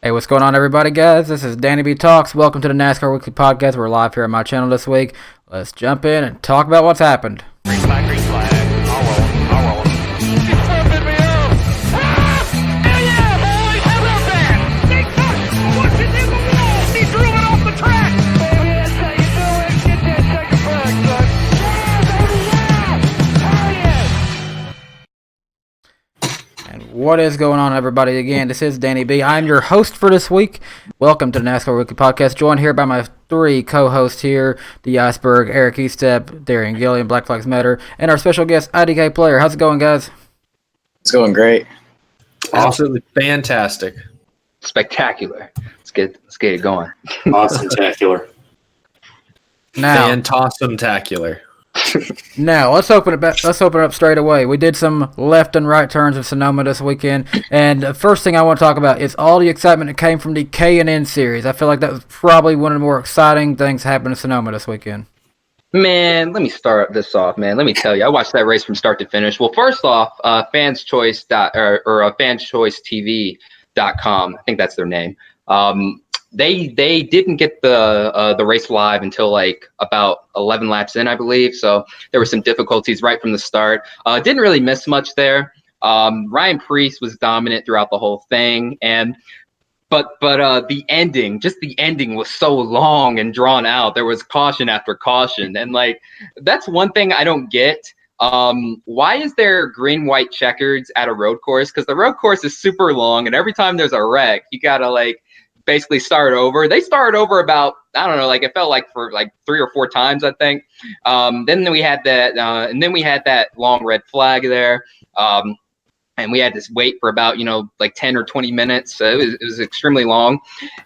Hey, what's going on, everybody, guys? This is Danny B Talks. Welcome to the NASCAR Weekly Podcast. We're live here on my channel this week. Let's jump in and talk about what's happened. Green flag, green flag. I'll roll him, I'll roll him. He's flipping me out. Ah! Hell yeah, boys! How about that? They cut! Push it in the wall! He drew it off the track! Baby, that's how you do it. Get that second flag, son. Yeah, baby, yeah! Oh, yeah! And what is going on, everybody? Again, this is Danny B. I'm your host for this week. Welcome to the NASCAR Weekly Podcast. Joined here by my three co-hosts here, the Iceberg, Eric Estep, Darian Gillian, Black Flags Matter, and our special guest, IDK Player. How's it going, guys? It's going great. Absolutely fantastic. Spectacular. Let's get it going. Awesome-tacular. Now, Fantastic-tacular. Now, let's open it up straight away. We did some left and right turns of Sonoma this weekend, and the first thing I want to talk about is all the excitement that came from the K&N series. I feel like that was probably one of the more exciting things happening in Sonoma this weekend. Man, let me start this off, man. Let me tell you, I watched that race from start to finish. Well, first off, fanschoice.tv.com, I think that's their name. They didn't get the race live until like about 11 laps in, I believe. So there were some difficulties right from the start. Didn't really miss much there. Ryan Preece was dominant throughout the whole thing, but the ending was so long and drawn out. There was caution after caution, and like that's one thing I don't get. Why is there green white checkers at a road course? Because the road course is super long, and every time there's a wreck, you gotta like basically start over. They started over about, I don't know, like it felt like for like 3 or 4 times, I think. Then we had that, and then we had that long red flag there. And we had to wait for about, like 10 or 20 minutes. So it was extremely long.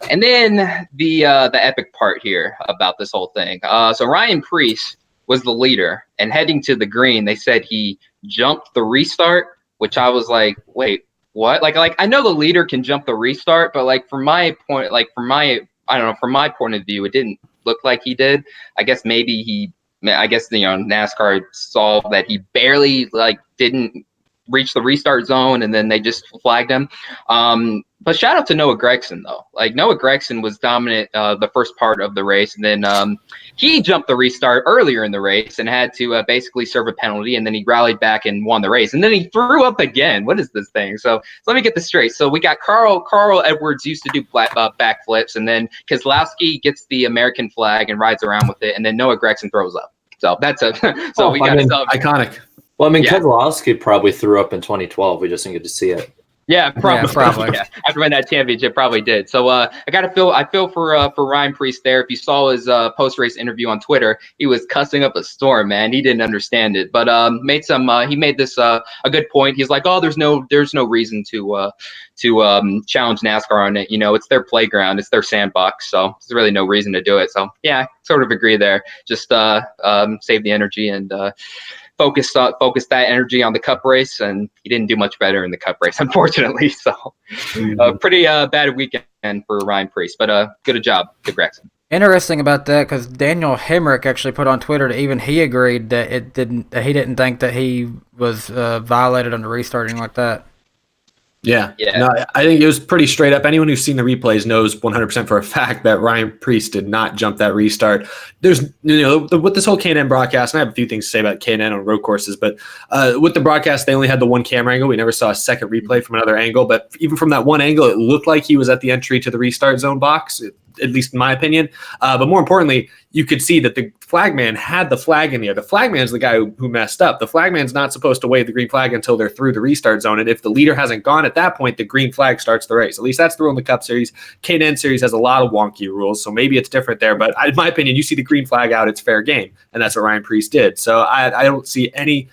And then the epic part here about this whole thing. So Ryan Preece was the leader, and heading to the green, they said he jumped the restart, which I was like, wait, what? Like I know the leader can jump the restart, but like from my point of view, it didn't look like he did. I guess NASCAR saw that he barely didn't reach the restart zone, and then they just flagged him. But shout out to Noah Gragson though. Like Noah Gragson was dominant the first part of the race, and then he jumped the restart earlier in the race and had to basically serve a penalty, and then he rallied back and won the race, and then he threw up again. What is this thing? So let me get this straight. So we got Carl Edwards used to do backflips, and then Keselowski gets the American flag and rides around with it, and then Noah Gragson throws up. So that's iconic. Well, I mean, Keselowski probably threw up in 2012. We just didn't get to see it. Yeah, probably. Yeah. After winning that championship, probably did. So I feel for Ryan Preece there. If you saw his post race interview on Twitter, he was cussing up a storm, man. He didn't understand it, but he made this a good point. He's like, oh, there's no reason to challenge NASCAR on it. It's their playground, it's their sandbox, so there's really no reason to do it. So yeah, sort of agree there. Just save the energy and focus that energy on the cup race, and he didn't do much better in the cup race, unfortunately. So pretty bad weekend for Ryan Preece, but good job to Gragson. Interesting about that, because Daniel Hemrick actually put on Twitter that even he agreed that he didn't think that he was violated on the restarting like that. Yeah. No, I think it was pretty straight up. Anyone who's seen the replays knows 100% for a fact that Ryan Preece did not jump that restart. There's, with this whole K&N broadcast, and I have a few things to say about K&N on road courses, but with the broadcast, they only had the one camera angle. We never saw a second replay from another angle, but even from that one angle, it looked like he was at the entry to the restart zone box, at least in my opinion. But more importantly, you could see that the flagman had the flag in the air. The flagman's the guy who messed up. The flagman's not supposed to wave the green flag until they're through the restart zone. And if the leader hasn't gone at that point, the green flag starts the race. At least that's the rule in the Cup Series. K&N Series has a lot of wonky rules, so maybe it's different there. But in my opinion, you see the green flag out, it's fair game. And that's what Ryan Preece did. So I don't see any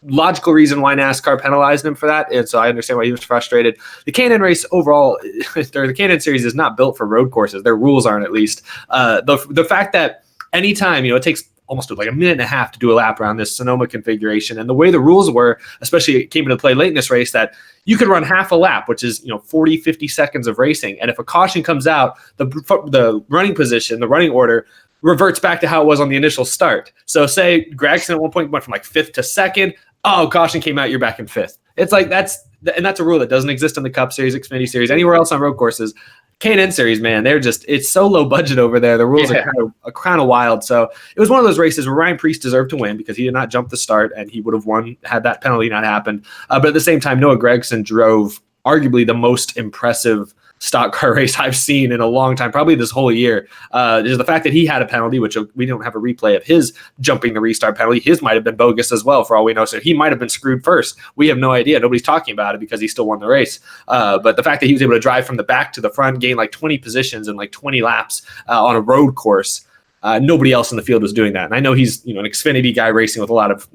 logical reason why NASCAR penalized him for that, and so I understand why he was frustrated. The K&N race overall, the K&N series is not built for road courses. Their rules aren't, at least. The fact that anytime, it takes almost like a minute and a half to do a lap around this Sonoma configuration, and the way the rules were, especially it came into play late in this race, that you could run half a lap, which is 40, 50 seconds of racing, and if a caution comes out, the running position, the running order reverts back to how it was on the initial start. So say Gragson at one point went from like 5th to 2nd. Oh, caution came out, you're back in 5th. It's like that's a rule that doesn't exist in the Cup Series, Xfinity Series, anywhere else on road courses. K&N series, man, it's so low budget over there. The rules are kind of wild. So it was one of those races where Ryan Preece deserved to win because he did not jump the start and he would have won had that penalty not happened. But at the same time, Noah Gragson drove arguably the most impressive stock car race I've seen in a long time, probably this whole year. There's the fact that he had a penalty, which we don't have a replay of his jumping the restart penalty. His might have been bogus as well, for all we know. So he might have been screwed first. We have no idea. Nobody's talking about it because he still won the race. But the fact that he was able to drive from the back to the front, gain like 20 positions and like 20 laps on a road course, nobody else in the field was doing that. And I know he's an Xfinity guy racing with a lot of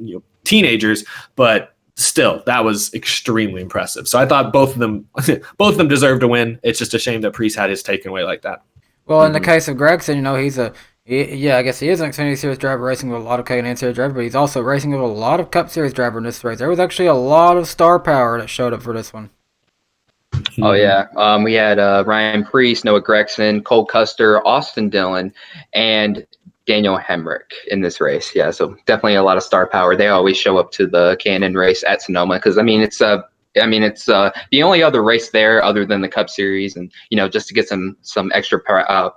teenagers, but still, that was extremely impressive. So I thought both of them deserved to win. It's just a shame that Preece had his taken away like that. Well, in the case of Gragson, I guess he is an Xfinity Series driver racing with a lot of K&N Series driver, but he's also racing with a lot of Cup Series driver in this race. There was actually a lot of star power that showed up for this one. Oh, yeah. We had Ryan Preece, Noah Gragson, Cole Custer, Austin Dillon, and Daniel Hemrick in this race. Yeah, so definitely a lot of star power. They always show up to the K&N race at Sonoma because, it's the only other race there other than the Cup Series, and just to get some extra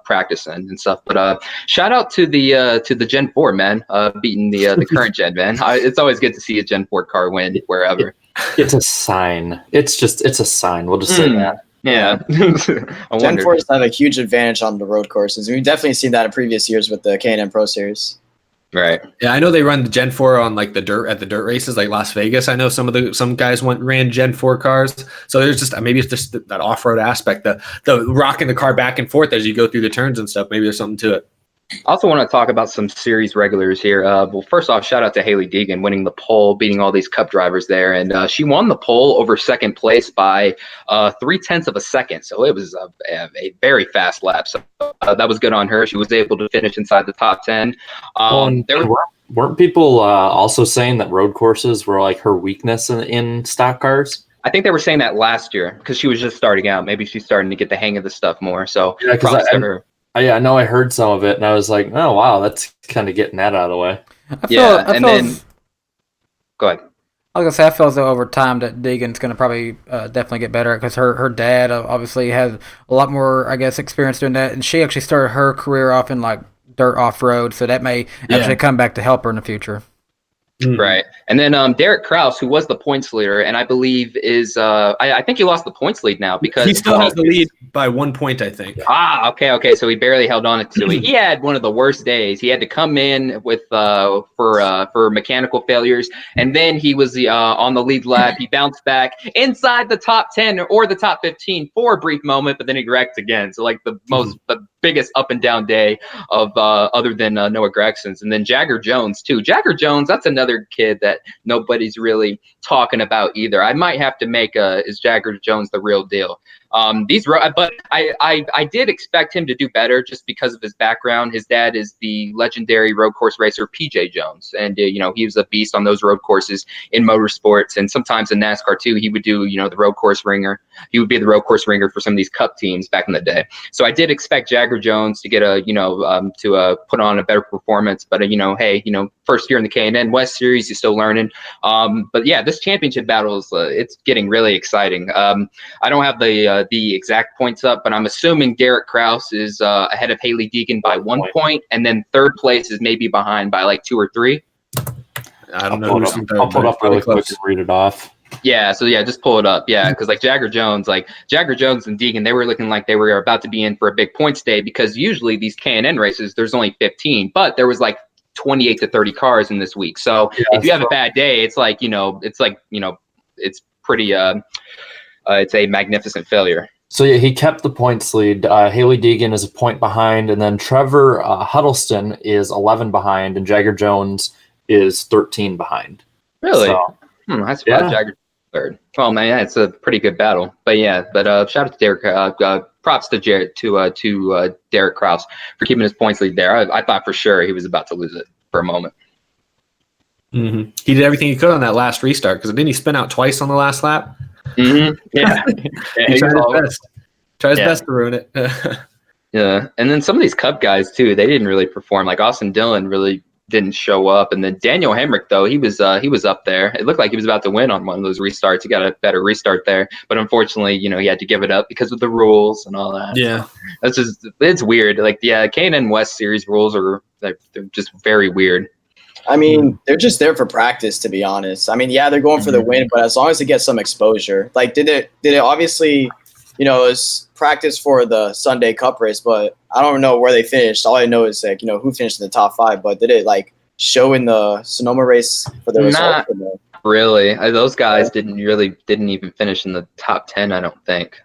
practice in and stuff. But shout out to the Gen 4 man, beating the current Gen man. It's always good to see a Gen 4 car win wherever. It's a sign. It's a sign. We'll just say that. Yeah. Gen 4 have a huge advantage on the road courses. We've definitely seen that in previous years with the K&N Pro Series. Right. Yeah, I know they run the Gen 4 on like the dirt races, like Las Vegas. I know some guys ran Gen 4 cars. So there's just maybe it's just that off-road aspect, the rocking the car back and forth as you go through the turns and stuff. Maybe there's something to it. I also want to talk about some series regulars here. Well, first off, shout out to Hailie Deegan winning the pole, beating all these Cup drivers there. And she won the pole over second place by 0.3 of a second. So it was a very fast lap. So that was good on her. She was able to finish inside the top 10. Weren't people also saying that road courses were like her weakness in stock cars? I think they were saying that last year because she was just starting out. Maybe she's starting to get the hang of the stuff more. So yeah, because I know I heard some of it, and I was like, oh, wow, that's kind of getting that out of the way. Go ahead. I was going to say, I feel as though over time that Deegan's going to probably definitely get better because her dad obviously has a lot more, I guess, experience doing that, and she actually started her career off in, like, dirt off-road, so that may actually come back to help her in the future. Right. And then Derek Krause, who was the points leader, and I believe is I think he lost the points lead now because he still has the lead by 1 point, I think. Okay. So he barely held on to it. He had one of the worst days. He had to come in with for mechanical failures, and then he was on the lead lap. He bounced back inside the top 10 or the top 15 for a brief moment, but then he wrecked again. So like the biggest up and down day of other than Noah Gragson's. And then Jagger Jones too. Jagger Jones, that's another kid that nobody's really talking about either. I might have to make is Jagger Jones the real deal? But I did expect him to do better just because of his background. His dad is the legendary road course racer PJ Jones, and he was a beast on those road courses in motorsports, and sometimes in NASCAR too. He would do the road course ringer. He would be the road course ringer for some of these Cup teams back in the day. So I did expect Jagger Jones to get to put on a better performance. But hey, first year in the K&N West Series, he's still learning. But yeah, this championship battle is it's getting really exciting. I don't have the exact points up, but I'm assuming Derek Krause is ahead of Hailie Deegan by 1 point, and then third place is maybe behind by like 2 or 3. I don't know. I'll pull it up really quick and read it off. Yeah, so just pull it up. Yeah, because like Jagger Jones and Deegan, they were looking like they were about to be in for a big points day because usually these K&N races, there's only 15, but there was like 28 to 30 cars in this week. So if you have a bad day, it's pretty it's a magnificent failure. So yeah, he kept the points lead. Hailie Deegan is a point behind, and then Trevor Huddleston is 11 behind, and Jagger Jones is 13 behind. Really? So, that's about Jagger third. Well, man, it's a pretty good battle. But shout out to Derek. Props to Derek Krause for keeping his points lead there. I thought for sure he was about to lose it for a moment. Mm-hmm. He did everything he could on that last restart because didn't he spin out twice on the last lap? Mm-hmm. Yeah. He tried his best. Tried his best to ruin it. Yeah, and then some of these Cup guys too, they didn't really perform. Like Austin Dillon really didn't show up. And then Daniel Hemrick, though, he was up there. It looked like he was about to win on one of those restarts. He got a better restart there, but unfortunately, he had to give it up because of the rules and all that. Yeah, so it's weird. Like, K&N West Series rules they're just very weird. I mean, they're just there for practice, to be honest. I mean, yeah, they're going for the win, but as long as they get some exposure. Like, did it obviously, it was practice for the Sunday Cup race, but I don't know where they finished. All I know is, like, who finished in the top 5, but did it, like, show in the Sonoma race for the result? Not really. Those guys didn't even finish in the top 10, I don't think.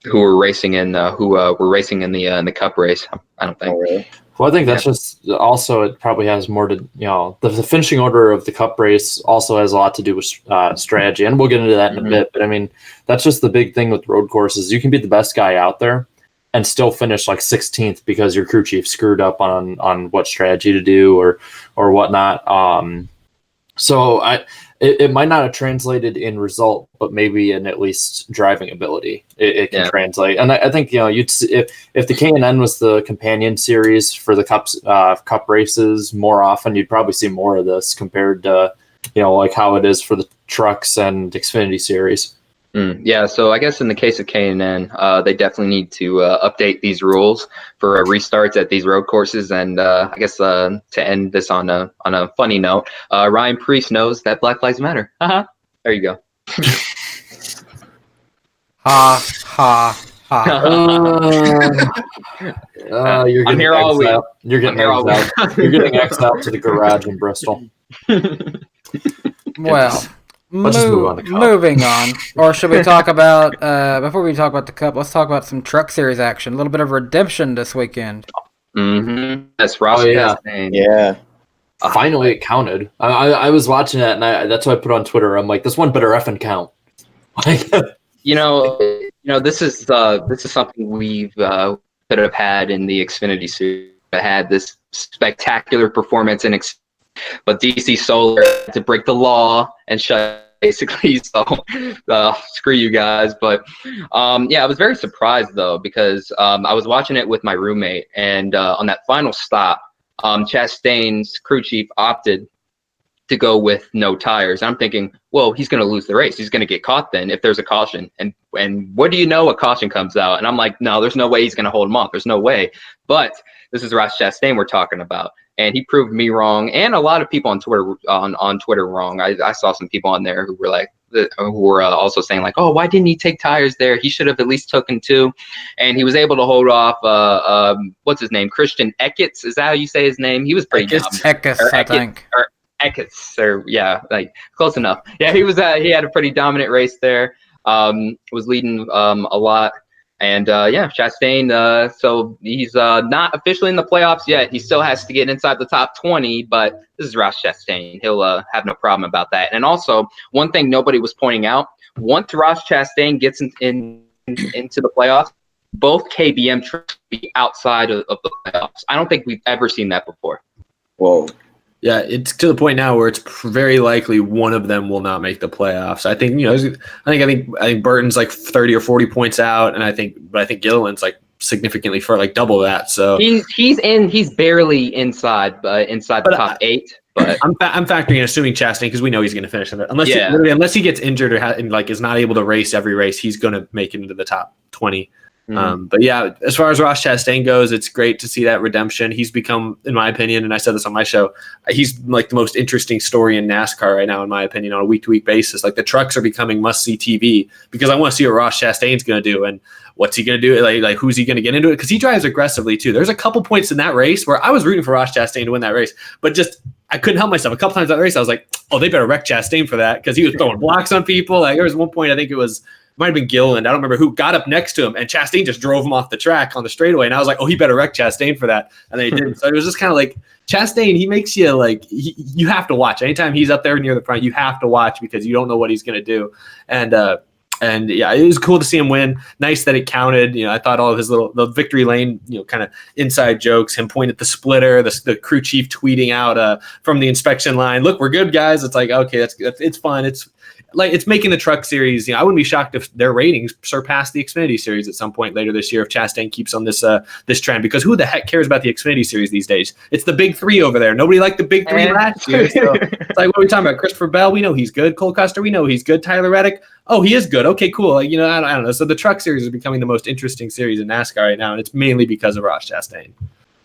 Who were racing in the Cup race? I don't think. Oh, really? Well, I think that's just also, it probably has more to, the finishing order of the Cup race also has a lot to do with strategy, and we'll get into that in a bit. But I mean, that's just the big thing with road courses. You can be the best guy out there and still finish like 16th because your crew chief screwed up on what strategy to do or whatnot. So it might not have translated in result, but maybe in at least driving ability, it can translate. And I think if the K&N was the companion series for the cup races more often, you'd probably see more of this compared to like how it is for the trucks and Xfinity series. Yeah, so I guess in the case of K&N, they definitely need to update these rules for restarts at these road courses. And I guess to end this on a funny note, Ryan Preece knows that Black Lives Matter. There you go. Ha ha ha. You're I'm here all week. You're getting exiled to the garage in Bristol. Well. Let's just move on to Cup. Moving on. Or should we talk about, before we talk about the Cup, let's talk about some Truck Series action. A little bit of redemption this weekend. That's Ross. Yeah. Finally, it counted. I was watching that, and that's what I put on Twitter. I'm like, this one better effing count. This is something we've could have had in the Xfinity series. I had this spectacular performance but DC Solar had to break the law and shut basically. So screw you guys. But I was very surprised though, because I was watching it with my roommate, and on that final stop, Chastain's crew chief opted to go with no tires. I'm thinking, well, he's going to lose the race. He's going to get caught then if there's a caution. And what do you know? A caution comes out, and I'm like, no, there's no way he's going to hold him off. There's no way. But this is Ross Chastain we're talking about. And he proved me wrong, and a lot of people on Twitter wrong. I saw some people on there who were also saying like, oh, why didn't he take tires there? He should have at least taken 2. And he was able to hold off. What's his name? Christian Eckes. Is that how you say his name? He was pretty dominant. Eckes, I think. Or Eckes, or like close enough. Yeah, he was. He had a pretty dominant race there. Was leading a lot. And Chastain, so he's not officially in the playoffs yet. He still has to get inside the top 20, but this is Ross Chastain. He'll have no problem about that. And also, one thing nobody was pointing out, once Ross Chastain gets into the playoffs, both KBM trucks will be outside of the playoffs. I don't think we've ever seen that before. Whoa. Yeah, it's to the point now where it's very likely one of them will not make the playoffs. I think I think Burton's like 30 or 40 points out, and I think Gilliland's like significantly for like double that. So he's barely inside the top 8. But I'm factoring in assuming Chastain, because we know he's going to finish in there. Unless he gets injured or is not able to race every race, he's going to make it into the top 20. But yeah, as far as Ross Chastain goes, it's great to see that redemption. He's become, in my opinion, and I said this on my show, he's like the most interesting story in NASCAR right now, in my opinion, on a week-to-week basis. Like, the trucks are becoming must-see TV because I want to see what Ross Chastain's going to do, and what's he going to do? Like who's he going to get into it? Because he drives aggressively too. There's a couple points in that race where I was rooting for Ross Chastain to win that race, but just I couldn't help myself. A couple times that race, I was like, oh, they better wreck Chastain for that, because he was throwing blocks on people. Like, there was one point, I think it might have been Gilliland, I don't remember who, got up next to him, and Chastain just drove him off the track on the straightaway. And I was like, oh, he better wreck Chastain for that. And then he didn't. So it was just kind of like, Chastain, he makes you like, you have to watch. Anytime he's up there near the front, you have to watch, because you don't know what he's going to do. And yeah, it was cool to see him win. Nice that it counted. I thought all of his the victory lane, kind of inside jokes, him pointing at the splitter, the crew chief tweeting out from the inspection line, look, we're good, guys. It's like, okay, it's fun. like it's making the Truck Series. I wouldn't be shocked if their ratings surpass the Xfinity Series at some point later this year if Chastain keeps on this trend. Because who the heck cares about the Xfinity Series these days? It's the big three over there. Nobody liked the big three last year. So it's like, what are we talking about? Christopher Bell, we know he's good. Cole Custer, we know he's good. Tyler Reddick, oh, he is good. Okay, cool. Like, I don't know. So the Truck Series is becoming the most interesting series in NASCAR right now, and it's mainly because of Ross Chastain.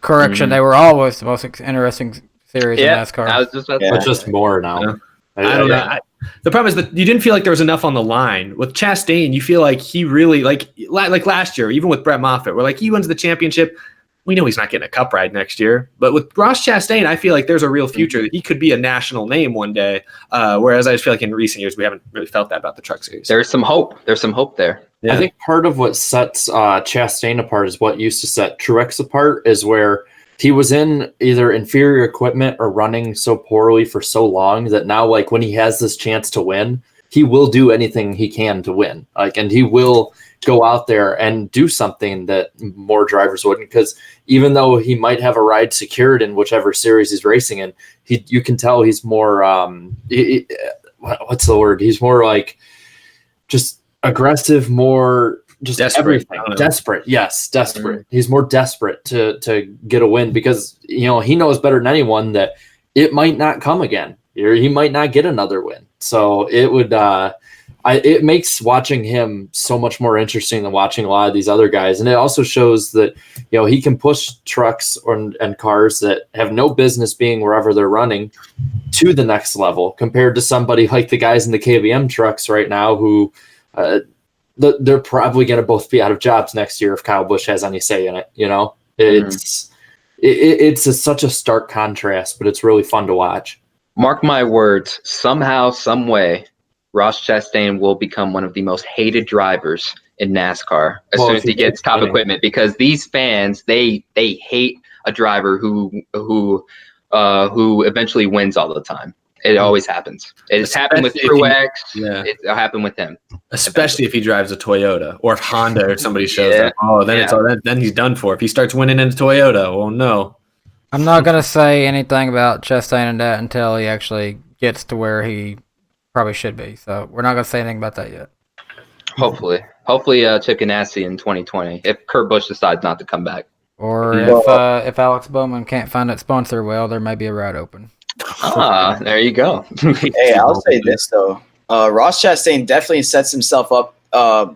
Correction, they were always the most interesting series in NASCAR. I was just about to But say. just more now. Yeah. I don't know. The problem is that you didn't feel like there was enough on the line. With Chastain, you feel like he really, like last year, even with Brett Moffitt, where like he wins the championship, we know he's not getting a cup ride next year. But with Ross Chastain, I feel like there's a real future that he could be a national name one day. Whereas I just feel like in recent years, we haven't really felt that about the Truck Series. There's some hope. There's some hope there. Yeah. I think part of what sets Chastain apart is what used to set Truex apart is where he was in either inferior equipment or running so poorly for so long that now, like, when he has this chance to win, he will do anything he can to win. Like, and he will go out there and do something that more drivers wouldn't, because even though he might have a ride secured in whichever series he's racing in, you can tell he's more, what's the word? He's more like just aggressive, more just Desperate. everything. Desperate. Yes, desperate. Mm-hmm. He's more desperate to get a win because, he knows better than anyone that it might not come again. He might not get another win. So it would, it makes watching him so much more interesting than watching a lot of these other guys. And it also shows that, he can push trucks and cars that have no business being wherever they're running to the next level compared to somebody like the guys in the KBM trucks right now who, they're probably going to both be out of jobs next year if Kyle Busch has any say in it. It's such a stark contrast, but it's really fun to watch. Mark my words, somehow, some way, Ross Chastain will become one of the most hated drivers in NASCAR as soon as he gets top equipment, because these fans, they hate a driver who eventually wins all the time. It always happens. It's happened with Truex. It'll happen with him. Especially if he drives a Toyota, or if Honda or somebody shows up. Oh, then then he's done for. If he starts winning in a Toyota, oh no. I'm not gonna say anything about Chastain and that until he actually gets to where he probably should be. So we're not gonna say anything about that yet. Hopefully, Chip Ganassi in 2020 if Kurt Busch decides not to come back, or if Alex Bowman can't find that sponsor, well, there may be a ride open. There you go. Hey, I'll say this though. Ross Chastain definitely sets himself up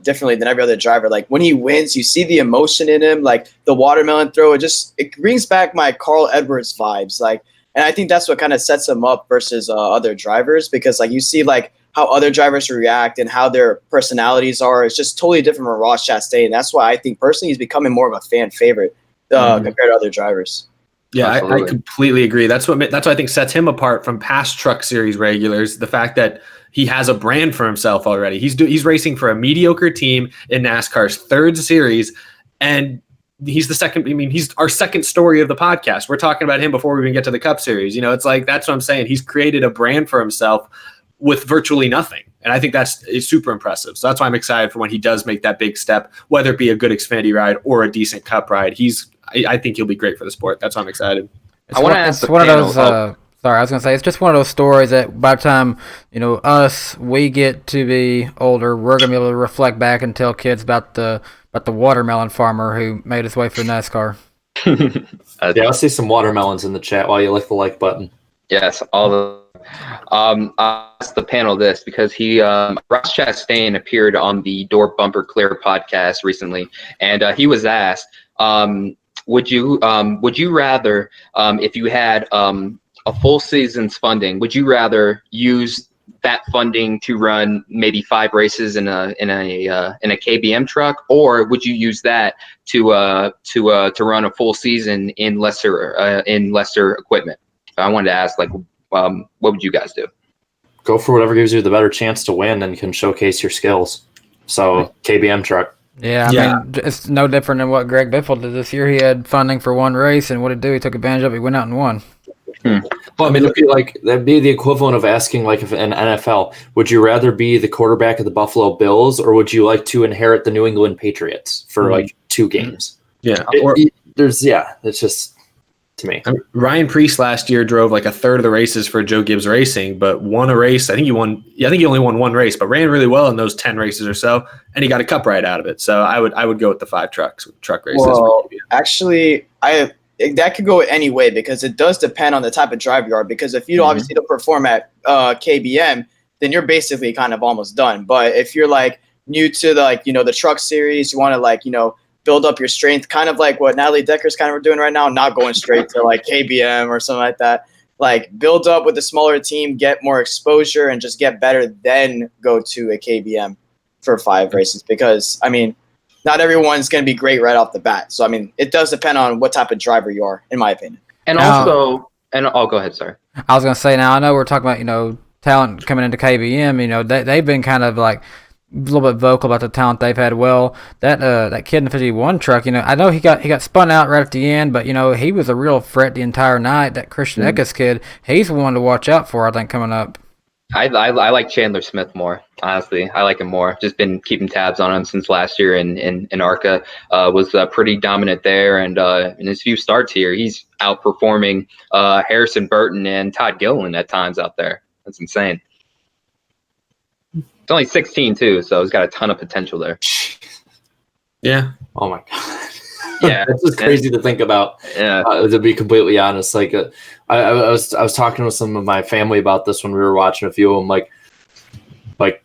differently than every other driver. Like when he wins, you see the emotion in him, like the watermelon throw. It brings back my Carl Edwards vibes. Like, and I think that's what kind of sets him up versus other drivers, because like you see like how other drivers react and how their personalities are. It's just totally different from Ross Chastain. That's why I think personally he's becoming more of a fan favorite compared to other drivers. Yeah, I completely agree. That's what I think sets him apart from past Truck Series regulars. The fact that he has a brand for himself already. He's racing for a mediocre team in NASCAR's third series, and he's the second. I mean, he's our second story of the podcast. We're talking about him before we even get to the Cup Series. It's like that's what I'm saying. He's created a brand for himself with virtually nothing, and I think that's super impressive. So that's why I'm excited for when he does make that big step, whether it be a good Xfinity ride or a decent Cup ride. I think he'll be great for the sport. That's why I'm excited. I want to ask one of those. Sorry, I was gonna say it's just one of those stories that by the time we get to be older, we're gonna be able to reflect back and tell kids about the watermelon farmer who made his way through NASCAR. I'll see some watermelons in the chat while you lick the like button. Yes, all the. I asked the panel this because Ross Chastain appeared on the Door Bumper Clear podcast recently, and he was asked. Would you rather, if you had a full season's funding, would you rather use that funding to run maybe 5 races in a KBM truck, or would you use that to run a full season in lesser equipment? So I wanted to ask, like, what would you guys do? Go for whatever gives you the better chance to win and can showcase your skills. So KBM truck. Yeah, I mean, it's no different than what Greg Biffle did this year. He had funding for one race, and what did he do? He took advantage of it. He went out and won. Well, I mean, that'd be the equivalent of asking, like, if in NFL, would you rather be the quarterback of the Buffalo Bills, or would you like to inherit the New England Patriots for like 2 games? Yeah, it's just to me. I mean, Ryan Preece last year drove like a third of the races for Joe Gibbs Racing, but won a race. I think he won. Yeah, I think he only won one race, but ran really well in those 10 races or so, and he got a cup ride out of it. So I would go with the 5 truck races. Well, actually, that could go any way because it does depend on the type of driver you are. Because if you obviously don't perform at KBM, then you're basically kind of almost done. But if you're like new to the truck series, you want to build up your strength, kind of like what Natalie Decker's kind of doing right now, not going straight to like KBM or something like that. Like build up with a smaller team, get more exposure, and just get better. Then go to a KBM for 5 races because not everyone's going to be great right off the bat. So it does depend on what type of driver you are, in my opinion. And also, go ahead, sorry. I was going to say, now I know we're talking about talent coming into KBM. They've been kind of like a little bit vocal about the talent they've had. Well, that kid in the 51 truck, I know he got spun out right at the end, but he was a real threat the entire night. That Christian Eckes kid, he's one to watch out for, I think, coming up. I like Chandler Smith more, honestly. I like him more. Just been keeping tabs on him since last year in ARCA. Was pretty dominant there, and in his few starts here, he's outperforming Harrison Burton and Todd Gilliland at times out there. That's insane. It's only 16 too, so he's got a ton of potential there. Yeah. Oh my god. Yeah, it's just crazy to think about. Yeah. To be completely honest, like I was talking with some of my family about this when we were watching a few of them. Like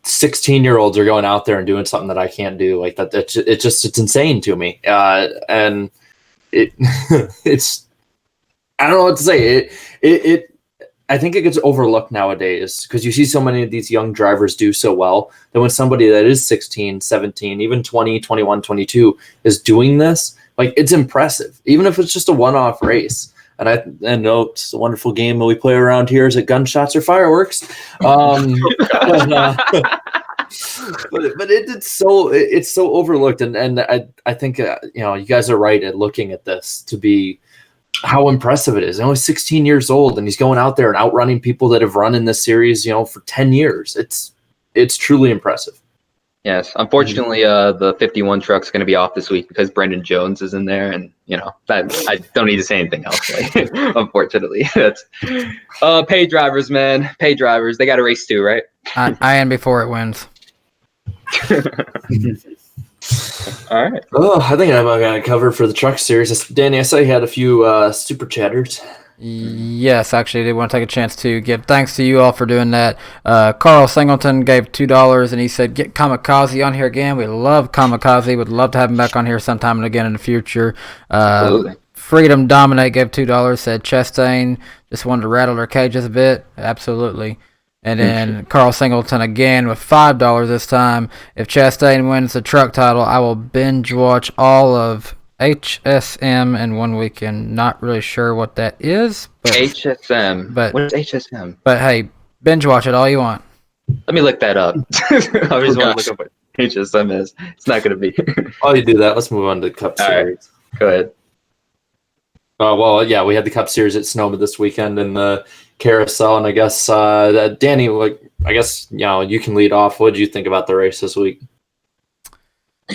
16-year-olds are going out there and doing something that I can't do. Like that. It's insane to me. And it's I don't know what to say. I think it gets overlooked nowadays because you see so many of these young drivers do so well that when somebody that is 16, 17, even 20, 21, 22 is doing this, like it's impressive, even if it's just a one-off race. And I know it's a wonderful game that we play around here. Is it gunshots or fireworks? But it's so overlooked. And I think, you guys are right at looking at this to be how impressive it is. He's only 16 years old, and he's going out there and outrunning people that have run in this series, for 10 years. It's truly impressive. Yes. Unfortunately, the 51 truck's going to be off this week because Brendan Jones is in there, and that I don't need to say anything else. Unfortunately, that's pay drivers, man. Pay drivers. They got a race too, right? I am before it wins. All right. Oh, I think I've got it covered for the truck series. Danny, I saw you had a few super chatters. Yes, actually, I did want to take a chance to give thanks to you all for doing that. Carl Singleton gave $2, and he said, get Kamikaze on here again. We love Kamikaze. Would love to have him back on here sometime and again in the future. Freedom Dominate gave $2, said Chastain just wanted to rattle their cages a bit. Absolutely. And then Carl Singleton again with $5 this time. If Chastain wins the truck title, I will binge watch all of HSM in one weekend. Not really sure what that is. But, HSM. But, what is HSM? But hey, binge watch it all you want. Let me look that up. I just want to look up what HSM is. It's not going to be. While you do that, let's move on to the Cup Series. Right. Go ahead. We had the Cup Series at Sonoma this weekend in the Carousel, and I guess Danny, you can lead off. What did you think about the race this week?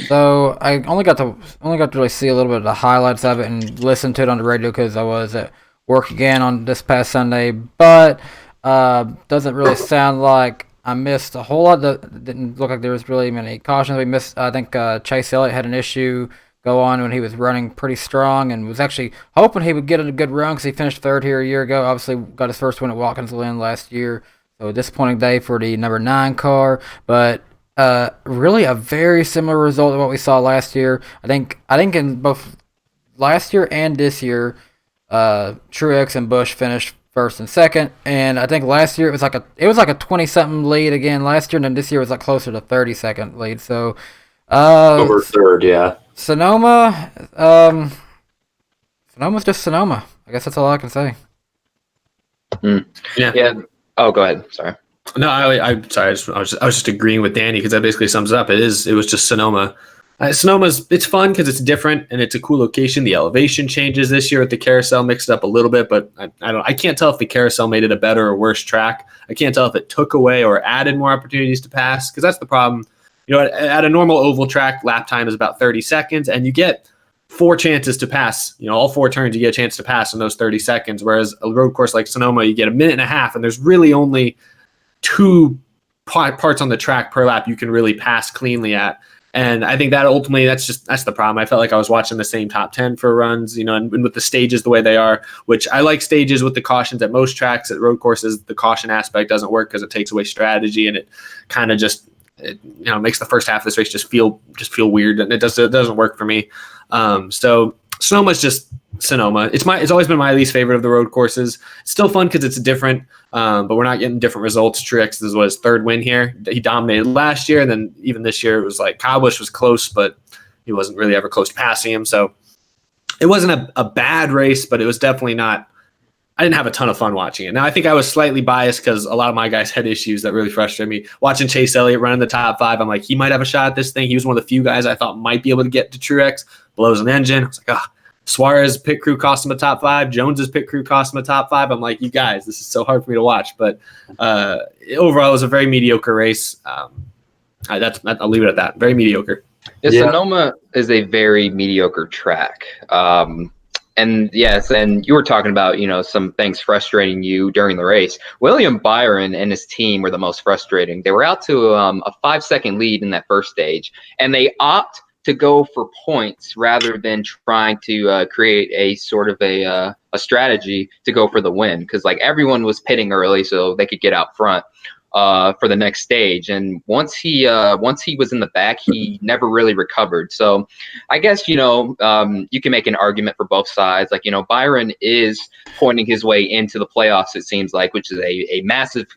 So I only got to really see a little bit of the highlights of it and listen to it on the radio because I was at work again on this past Sunday. But doesn't really sound like I missed a whole lot. Didn't look like there was really many cautions. We missed. I think Chase Elliott had an issue go on when he was running pretty strong and was actually hoping he would get a good run because he finished third here a year ago. Obviously got his first win at Watkins Glen last year. So a disappointing day for the number 9 car, but really a very similar result to what we saw last year. I think in both last year and this year, Truex and Busch finished first and second, and I think last year it was like a 20-something lead again last year, and then this year was like closer to 30-second lead. So over third, yeah. Sonoma, Sonoma's just Sonoma. I guess that's all I can say. Yeah. Oh, go ahead. Sorry. No, I'm sorry. I was just agreeing with Danny because that basically sums it up. It was just Sonoma. It's fun because it's different and it's a cool location. The elevation changes this year at the Carousel, mixed up a little bit, but I can't tell if the Carousel made it a better or worse track. I can't tell if it took away or added more opportunities to pass because that's the problem. At a normal oval track, lap time is about 30 seconds, and you get 4 chances to pass. All 4 turns you get a chance to pass in those 30 seconds. Whereas a road course like Sonoma, you get a minute and a half, and there's really only 2 parts on the track per lap you can really pass cleanly at. And I think that ultimately that's the problem. I felt like I was watching the same top 10 for runs, and with the stages the way they are, which I like stages with the cautions at most tracks. At road courses, the caution aspect doesn't work because it takes away strategy, and it kind of just makes the first half of this race just feel weird, and it doesn't work for me. So Sonoma's just Sonoma. It's always been my least favorite of the road courses. It's still fun because it's different, but we're not getting different results. Truex, this was his 3rd win here. He dominated last year, and then even this year it was like Kyle Busch was close, but he wasn't really ever close to passing him. So it wasn't a bad race, but it was definitely not. I didn't have a ton of fun watching it. Now, I think I was slightly biased because a lot of my guys had issues that really frustrated me. Watching Chase Elliott run in the top 5, I'm like, he might have a shot at this thing. He was one of the few guys I thought might be able to get to Truex. Blows an engine. I was like, Suarez pit crew cost him a top 5. Jones's pit crew cost him a top 5. I'm like, you guys, this is so hard for me to watch. But overall, it was a very mediocre race. I'll leave it at that. Very mediocre. Yeah. Sonoma is a very mediocre track. And yes, and you were talking about, some things frustrating you during the race. William Byron and his team were the most frustrating. They were out to a 5-second lead in that first stage, and they opt to go for points rather than trying to create a sort of a strategy to go for the win. Because everyone was pitting early so they could get out front for the next stage. And once he was in the back, he never really recovered. So I guess, you can make an argument for both sides. Byron is pointing his way into the playoffs, it seems like, which is a massive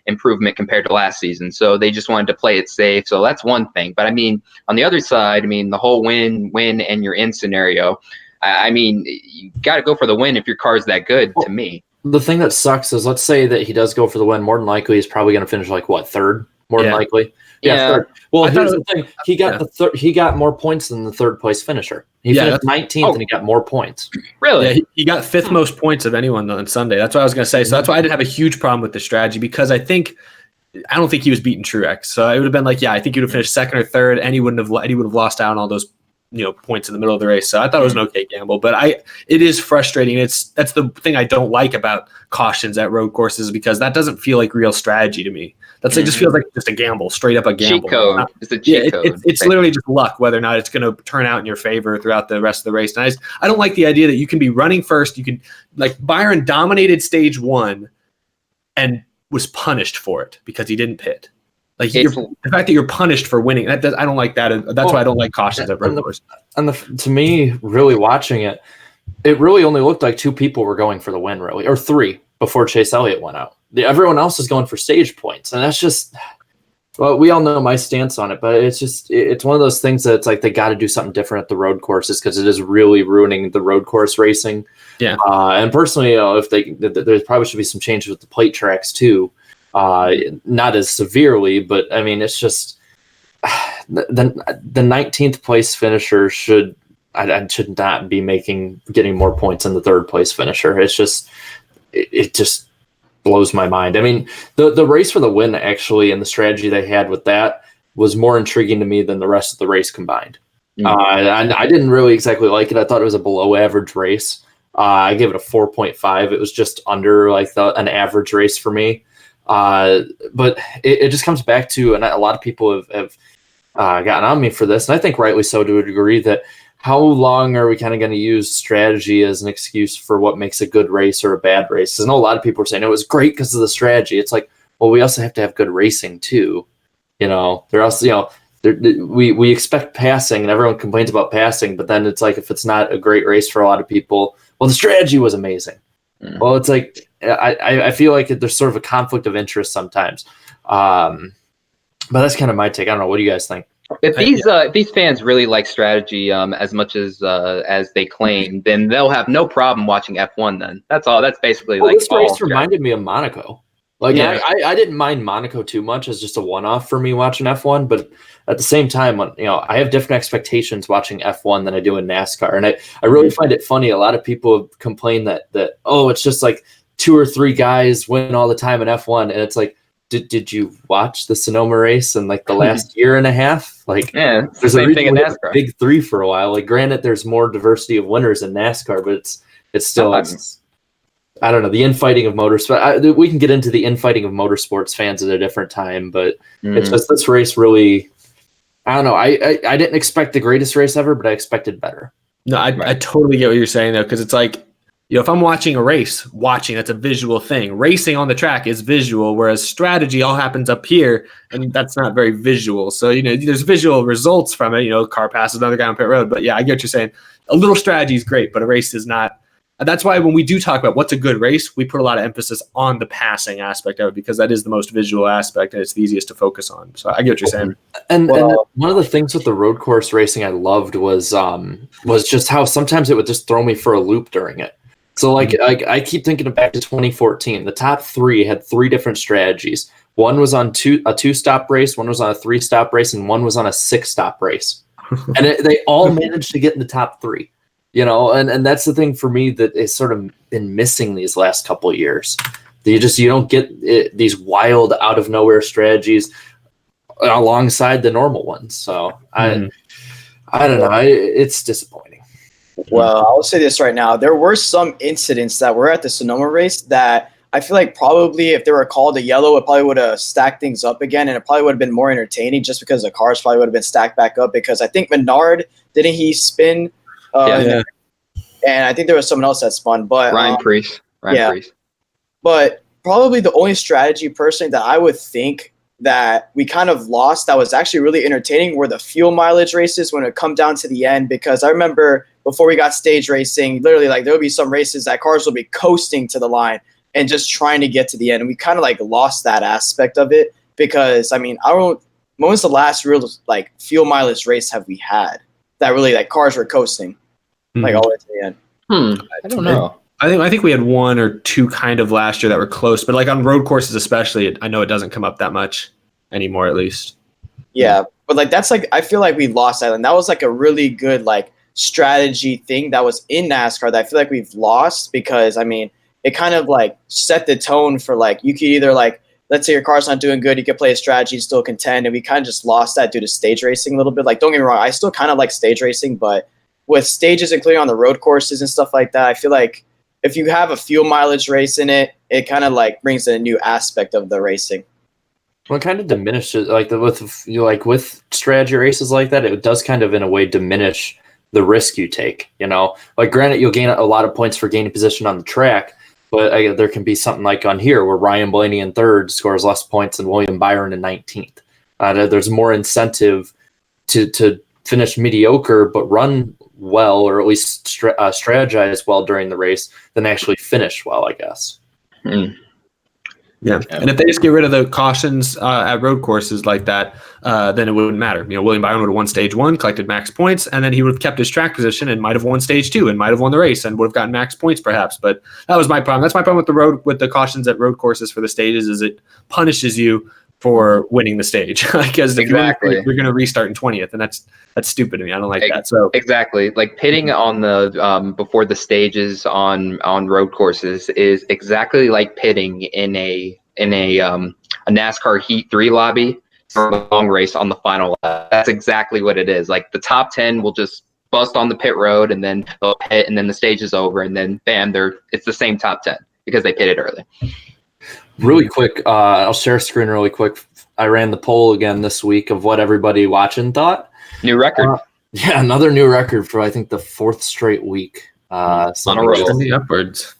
improvement compared to last season. So they just wanted to play it safe. So that's one thing. But on the other side, the whole win and you're in scenario, you got to go for the win if your car's that good to me. The thing that sucks is, let's say that he does go for the win. More than likely, he's probably going to finish 3rd. More than likely, third. Well, here's the thing: he got he got more points than the 3rd place finisher. He finished 19th, and he got more points. Really? Yeah, he got 5th most points of anyone on Sunday. That's what I was going to say. So that's why I didn't have a huge problem with the strategy, because I don't think he was beating Truex. So it would have been I think he would have finished 2nd or 3rd, and he would have lost out on all those points in the middle of the race. So I thought it was an okay gamble, but it is frustrating. That's the thing I don't like about cautions at road courses, because that doesn't feel like real strategy to me. It just feels like just a gamble, straight up a gamble. Cheat code. It's a cheat code. It's literally just luck whether or not it's going to turn out in your favor throughout the rest of the race. And I don't like the idea that you can be running first. You can, Byron dominated stage 1 and was punished for it because he didn't pit. The fact that you're punished for winning, I don't like that. That's why I don't like cautions at road courses. And to me, really watching it, it really only looked like 2 people were going for the win, really, or 3 before Chase Elliott went out. Everyone else is going for stage points, and that's just. Well, we all know my stance on it, but it's one of those things that it's they got to do something different at the road courses, because it is really ruining the road course racing. Yeah. And personally, if there probably should be some changes with the plate tracks too. Not as severely, but it's just the 19th place finisher should not be getting more points than the 3rd place finisher. It's just it just blows my mind. The race for the win, actually, and the strategy they had with that was more intriguing to me than the rest of the race combined. I didn't really exactly like it. I thought it was a below average race. I gave it a 4.5. It was just under an average race for me. But it just comes back to, and a lot of people have gotten on me for this, and I think rightly so to a degree, that how long are we kind of going to use strategy as an excuse for what makes a good race or a bad race? Because I know a lot of people are saying it was great because of the strategy. It's well, we also have to have good racing too. There also, we expect passing, and everyone complains about passing, but then it's if it's not a great race for a lot of people, well, the strategy was amazing. Well, it's I feel like there's sort of a conflict of interest sometimes. But that's kind of my take. I don't know. What do you guys think? If these fans really like strategy as much as they claim, then they'll have no problem watching F1 then. That's all. That's basically this race reminded me of Monaco. I didn't mind Monaco too much as just a one-off for me watching F1, but at the same time, I have different expectations watching F1 than I do in NASCAR. And I really find it funny. A lot of people have complained that it's just 2 or 3 guys win all the time in F1. And it's did you watch the Sonoma race in the last year and a half? Like, Yeah, it's the there's a same reason thing in we had the NASCAR. big three for a while. Like, granted, there's more diversity of winners in NASCAR, but it's still I don't know, the infighting of motorsport. We can get into the infighting of motorsports fans at a different time, but it's just this race really. I don't know. I didn't expect the greatest race ever, but I expected better. No, I totally get what you're saying though, because it's like, if I'm watching a race, that's a visual thing. Racing on the track is visual, whereas strategy all happens up here, and that's not very visual. So, there's visual results from it. Car passes another guy on pit road. But yeah, I get what you're saying. A little strategy is great, but a race is not. That's why when we do talk about what's a good race, we put a lot of emphasis on the passing aspect of it, because that is the most visual aspect and it's the easiest to focus on. So I get what you're saying. And one of the things with the road course racing I loved was just how sometimes it would just throw me for a loop during it. So I keep thinking back to 2014. The top three had three different strategies. One was on a 2-stop race, one was on a 3-stop race, and one was on a 6-stop race. And they all managed to get in the top three. And that's the thing for me that has sort of been missing these last couple of years. You don't get these wild out of nowhere strategies alongside the normal ones. So I don't know. It's disappointing. Well, I'll say this right now. There were some incidents that were at the Sonoma race that I feel like probably if they were called a yellow, it probably would have stacked things up again, and it probably would have been more entertaining just because the cars probably would have been stacked back up, because I think Menard, didn't he spin? And I think there was someone else that spun. But Ryan Preece. Preece. But probably the only strategy personally that I would think that we kind of lost that was actually really entertaining were the fuel mileage races when it come down to the end, because I remember before we got stage racing, literally there would be some races that cars would be coasting to the line and just trying to get to the end. And we kind of lost that aspect of it, because when was the last real fuel mileage race have we had that really cars were coasting all the way to the end? I don't know. I think we had one or two kind of last year that were close, but on road courses especially, I know it doesn't come up that much anymore, at least. Yeah, but that's I feel like we lost that, and that was a really good strategy thing that was in NASCAR that I feel like we've lost, because it kind of set the tone for you could either let's say your car's not doing good, you could play a strategy, still contend, and we kind of just lost that due to stage racing a little bit. Don't get me wrong, I still kind of like stage racing, but with stages, including on the road courses and stuff like that, I feel like if you have a fuel mileage race in it, it kind of brings a new aspect of the racing. Well, it kind of diminishes with strategy races like that. It does kind of in a way diminish the risk you take. Granted, you'll gain a lot of points for gaining position on the track, but there can be something like on here where Ryan Blaney in third scores less points than William Byron in 19th. There's more incentive to finish mediocre but run well, or at least strategize well during the race, than actually finish well, I guess. Yeah, and if they just get rid of the cautions at road courses like that, then it wouldn't matter. William Byron would have won stage 1, collected max points, and then he would have kept his track position and might have won stage 2 and might have won the race and would have gotten max points perhaps. But that was my problem. That's my problem with the cautions at road courses for the stages, is it punishes you for winning the stage, because Exactly. you're going to restart in 20th, and that's stupid to me. I don't like that. So exactly, pitting on the before the stages on road courses is exactly like pitting in a NASCAR Heat 3 lobby for a long race on the final lap. That's exactly what it is. The top 10 will just bust on the pit road, and then they'll pit, and then the stage is over, and then bam, it's the same top 10 because they pitted early. Really quick, I'll share a screen really quick. I ran the poll again this week of what everybody watching thought. New record. Yeah, another new record for I think the 4th straight week. On a roll. Upwards.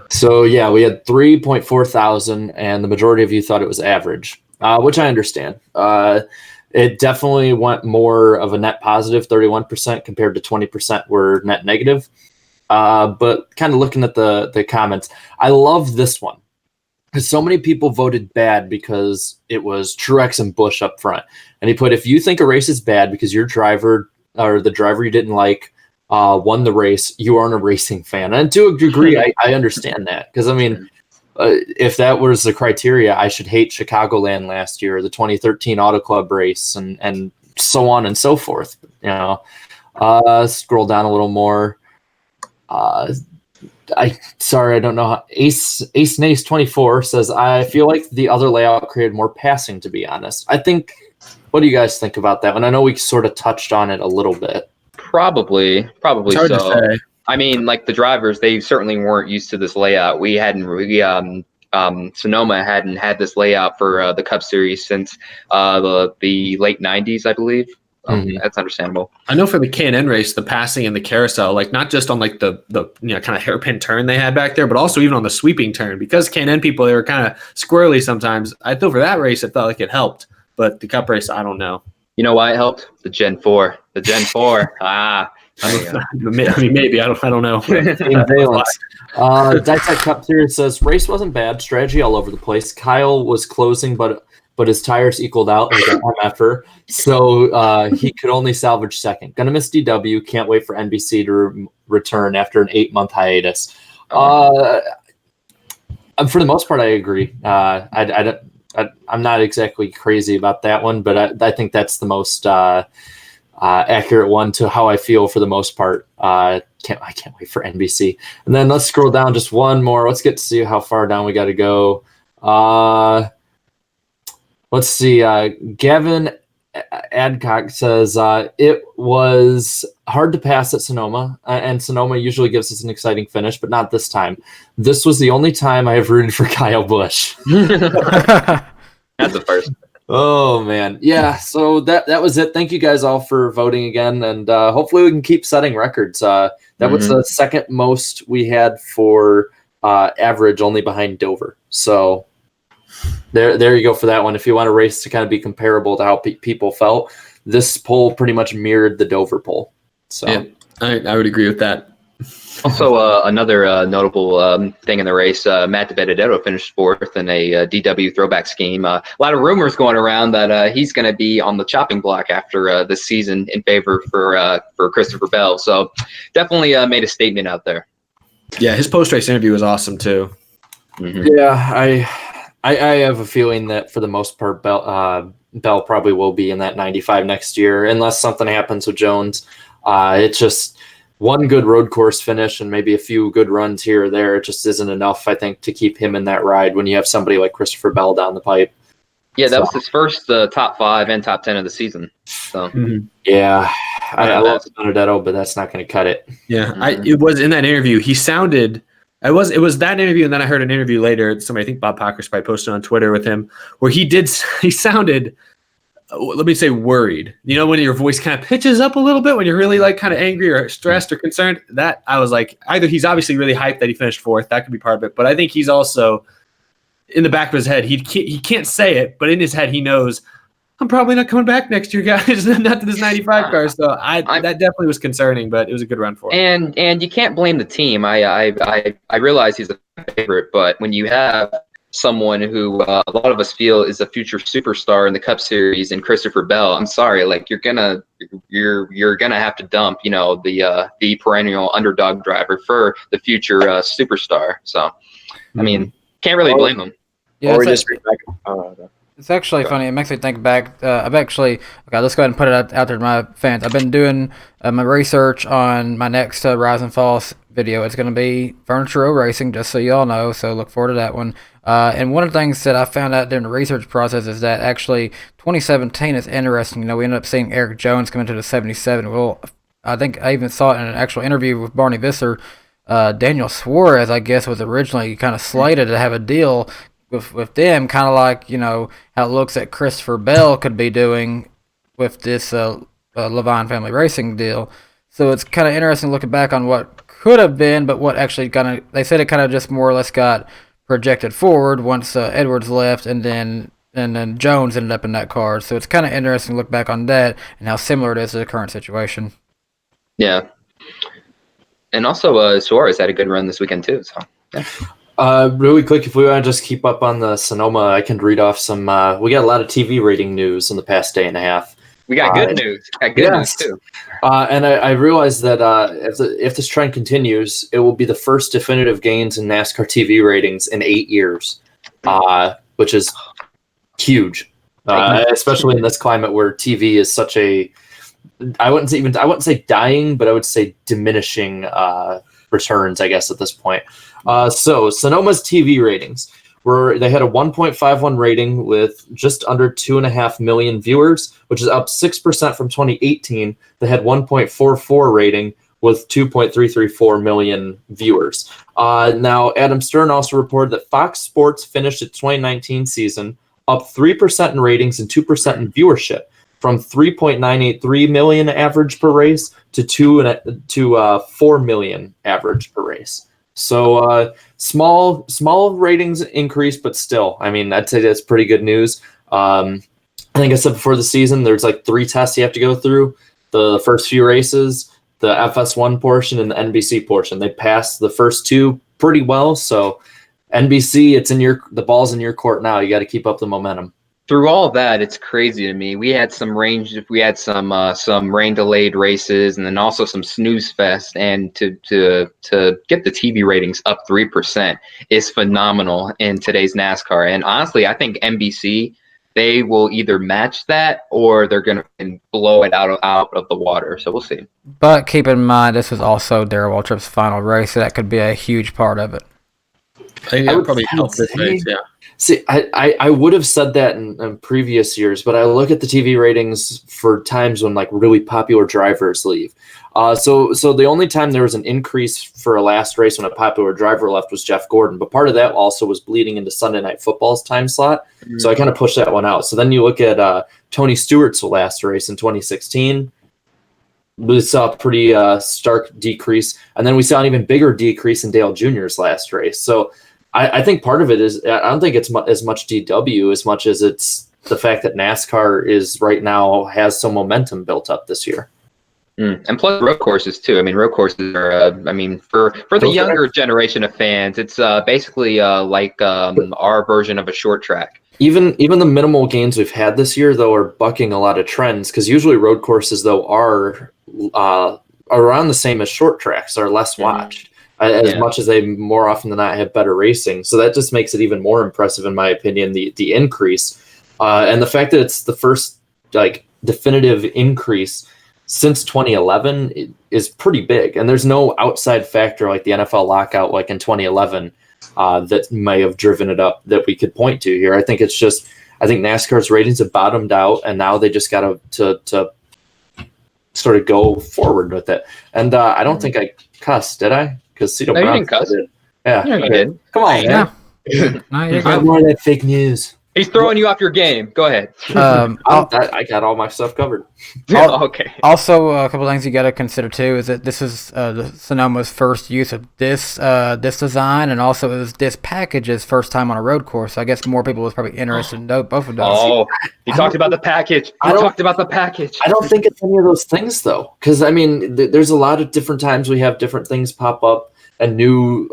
So yeah, we had 3.4 thousand, and the majority of you thought it was average, which I understand. It definitely went more of a net positive, 31% compared to 20% were net negative. But kind of looking at the comments, I love this one. Because so many people voted bad because it was Truex and Busch up front. And he put, if you think a race is bad because your driver or the driver you didn't like won the race, you aren't a racing fan. And to a degree, I understand that. Because, if that was the criteria, I should hate Chicagoland last year, the 2013 Auto Club race, and so on and so forth. Scroll down a little more. I don't know how Ace Nace 24 says, I feel like the other layout created more passing, to be honest. I think What do you guys think about that one? I know we sort of touched on it a little bit. Probably It's hard to so. say. I mean, like the drivers, they certainly weren't used to this layout. Sonoma hadn't had this layout for the Cup Series since the late '90s, I believe. That's understandable. I know for the K&N race, the passing and the carousel, like not just on like the kind of hairpin turn they had back there, but also even on the sweeping turn, because K&N people, they were kind of squirrely sometimes. I thought for that race, it felt like it helped, but the Cup race, I don't know. You know why it helped? The Gen 4. The Gen 4. I mean, maybe I don't know. Ditech Cup Series says race wasn't bad, strategy all over the place. Kyle was closing, but his tires equaled out like an MFer, so he could only salvage second. Gonna miss DW. Can't wait for NBC to return after an 8-month hiatus. For the most part, I agree. I'm not exactly crazy about that one, but I think that's the most accurate one to how I feel for the most part. I can't wait for NBC. And then let's scroll down just one more. Let's get to see how far down we got to go. Let's see. Gavin Adcock says it was hard to pass at Sonoma, and Sonoma usually gives us an exciting finish, but not this time. This was the only time I have rooted for Kyle Busch. That's the first. Oh man, yeah. So that was it. Thank you guys all for voting again, and hopefully we can keep setting records. That was the second most we had for average, only behind Dover. So there you go for that one. If you want a race to kind of be comparable to how people felt, this poll pretty much mirrored the Dover poll. So yeah, I would agree with that. Also, another notable thing in the race, Matt Dibenedetto finished fourth in a DW throwback scheme. A lot of rumors going around that he's going to be on the chopping block after this season in favor for Christopher Bell. So definitely made a statement out there. Yeah, his post-race interview was awesome too. Yeah, I have a feeling that for the most part, Bell probably will be in that 95 next year, unless something happens with Jones. It's just one good road course finish and maybe a few good runs here or there. It just isn't enough, I think, to keep him in that ride when you have somebody like Christopher Bell down the pipe. Yeah, that was his first top 5 and top 10 of the season. So yeah, I love Benedetto, but that's not going to cut it. Yeah, it was in that interview. He sounded. It was that interview, and then I heard an interview later. Somebody, I think Bob Pockers probably posted on Twitter with him, where he sounded, let me say, worried. You know, when your voice kind of pitches up a little bit when you're really like kind of angry or stressed or concerned. That I was like, either he's obviously really hyped that he finished fourth. That could be part of it, but I think he's also in the back of his head. He can't say it, but in his head he knows, I'm probably not coming back next year, guys. Not to this 95 car. So that definitely was concerning, but it was a good run for him. And you can't blame the team. I realize he's a favorite, but when you have someone who a lot of us feel is a future superstar in the Cup Series and Christopher Bell, I'm sorry, like you're gonna have to dump, the perennial underdog driver for the future superstar. So, I mean, can't really blame him. Yeah, Or just it's actually funny. It makes me think back. Let's go ahead and put it out there to my fans. I've been doing my research on my next Rise and Falls video. It's going to be Furniture Row Racing, just so you all know. So look forward to that one. And one of the things that I found out during the research process is that actually 2017 is interesting. We ended up seeing Eric Jones come into the 77. Well, I think I even saw it in an actual interview with Barney Visser. Daniel Suarez, I guess, was originally kind of slated to have a deal with them, kind of like, how it looks at Christopher Bell could be doing with this Levine Family Racing deal. So it's kind of interesting looking back on what could have been, but what actually they said it kind of just more or less got projected forward once Edwards left, and then Jones ended up in that car. So it's kind of interesting to look back on that and how similar it is to the current situation. Yeah. And also Suarez had a good run this weekend too. So yeah. Really quick, if we want to just keep up on the Sonoma, I can read off some. We got a lot of TV rating news in the past day and a half. We got good news. News too. And I realized that if this trend continues, it will be the first definitive gains in NASCAR TV ratings in 8 years, which is huge, especially in this climate where TV is such a. I wouldn't say dying, but I would say diminishing returns, I guess, at this point. So Sonoma's TV ratings. they had a 1.51 rating with just under 2.5 million viewers, which is up 6% from 2018. They had 1.44 rating with 2.334 million viewers. Now, Adam Stern also reported that Fox Sports finished its 2019 season up 3% in ratings and 2% in viewership, from 3.983 million average per race to 4 million average per race. So small ratings increase, but still, I mean, I'd say that's pretty good news. I think I said before the season, there's like 3 tests you have to go through: the first few races, the FS1 portion, and the NBC portion. They passed the first 2 pretty well. So NBC, the ball's in your court now. You got to keep up the momentum. Through all that, it's crazy to me. We had some rain delayed races, and then also some snooze fest. And to get the TV ratings up 3% is phenomenal in today's NASCAR. And honestly, I think NBC, they will either match that or they're going to blow it out of the water. So we'll see. But keep in mind, this is also Darrell Waltrip's final race, so that could be a huge part of it. I think that would probably help this race, yeah. See, I would have said that in previous years, but I look at the TV ratings for times when like really popular drivers leave. So the only time there was an increase for a last race when a popular driver left was Jeff Gordon, but part of that also was bleeding into Sunday Night Football's time slot. Mm-hmm. So I kind of pushed that one out. So then you look at Tony Stewart's last race in 2016. We saw a pretty stark decrease, and then we saw an even bigger decrease in Dale Jr.'s last race. So I think part of it is, I don't think it's as much DW as much as it's the fact that NASCAR is right now has some momentum built up this year. And plus road courses too. I mean, road courses are, for the younger generation of fans, it's basically like our version of a short track. Even the minimal gains we've had this year, though, are bucking a lot of trends, because usually road courses, though, are around the same as short tracks, are less watched. As much as they more often than not have better racing. So that just makes it even more impressive, in my opinion, the increase. And the fact that it's the first like definitive increase since 2011 is pretty big. And there's no outside factor like the NFL lockout like in 2011 that may have driven it up that we could point to here. I think NASCAR's ratings have bottomed out, and now they just got to sort of go forward with it. And I don't think I cussed, did I? Because no, you didn't cuss. Yeah, you did. Come on, man. No, You got more of that fake news. He's throwing you off your game. Go ahead. I got all my stuff covered. Okay. Also, a couple things you got to consider too is that this is Sonoma's first use of this design, and also it was this package's first time on a road course. So I guess more people was probably interested in both of those. Oh, he talked about the package. I don't think it's any of those things though, because I mean, there's a lot of different times we have different things pop up and new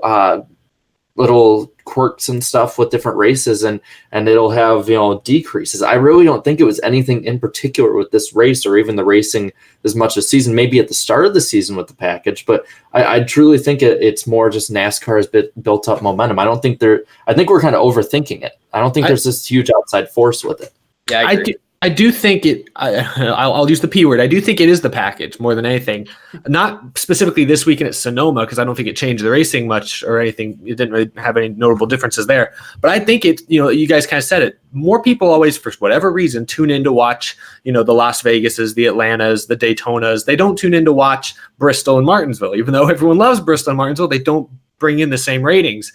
little quirks and stuff with different races, and it'll have decreases. I really don't think it was anything in particular with this race or even the racing as much as season, maybe at the start of the season with the package, but I truly think it's more just NASCAR has built up momentum. I think we're kind of overthinking it. I don't think there's this huge outside force with it. Yeah, I agree. I do think I'll use the P word. I do think it is the package more than anything. Not specifically this weekend at Sonoma, because I don't think it changed the racing much or anything. It didn't really have any notable differences there. But I think it, you guys kind of said it. More people always, for whatever reason, tune in to watch, the Las Vegases, the Atlantas, the Daytonas. They don't tune in to watch Bristol and Martinsville. Even though everyone loves Bristol and Martinsville, they don't bring in the same ratings.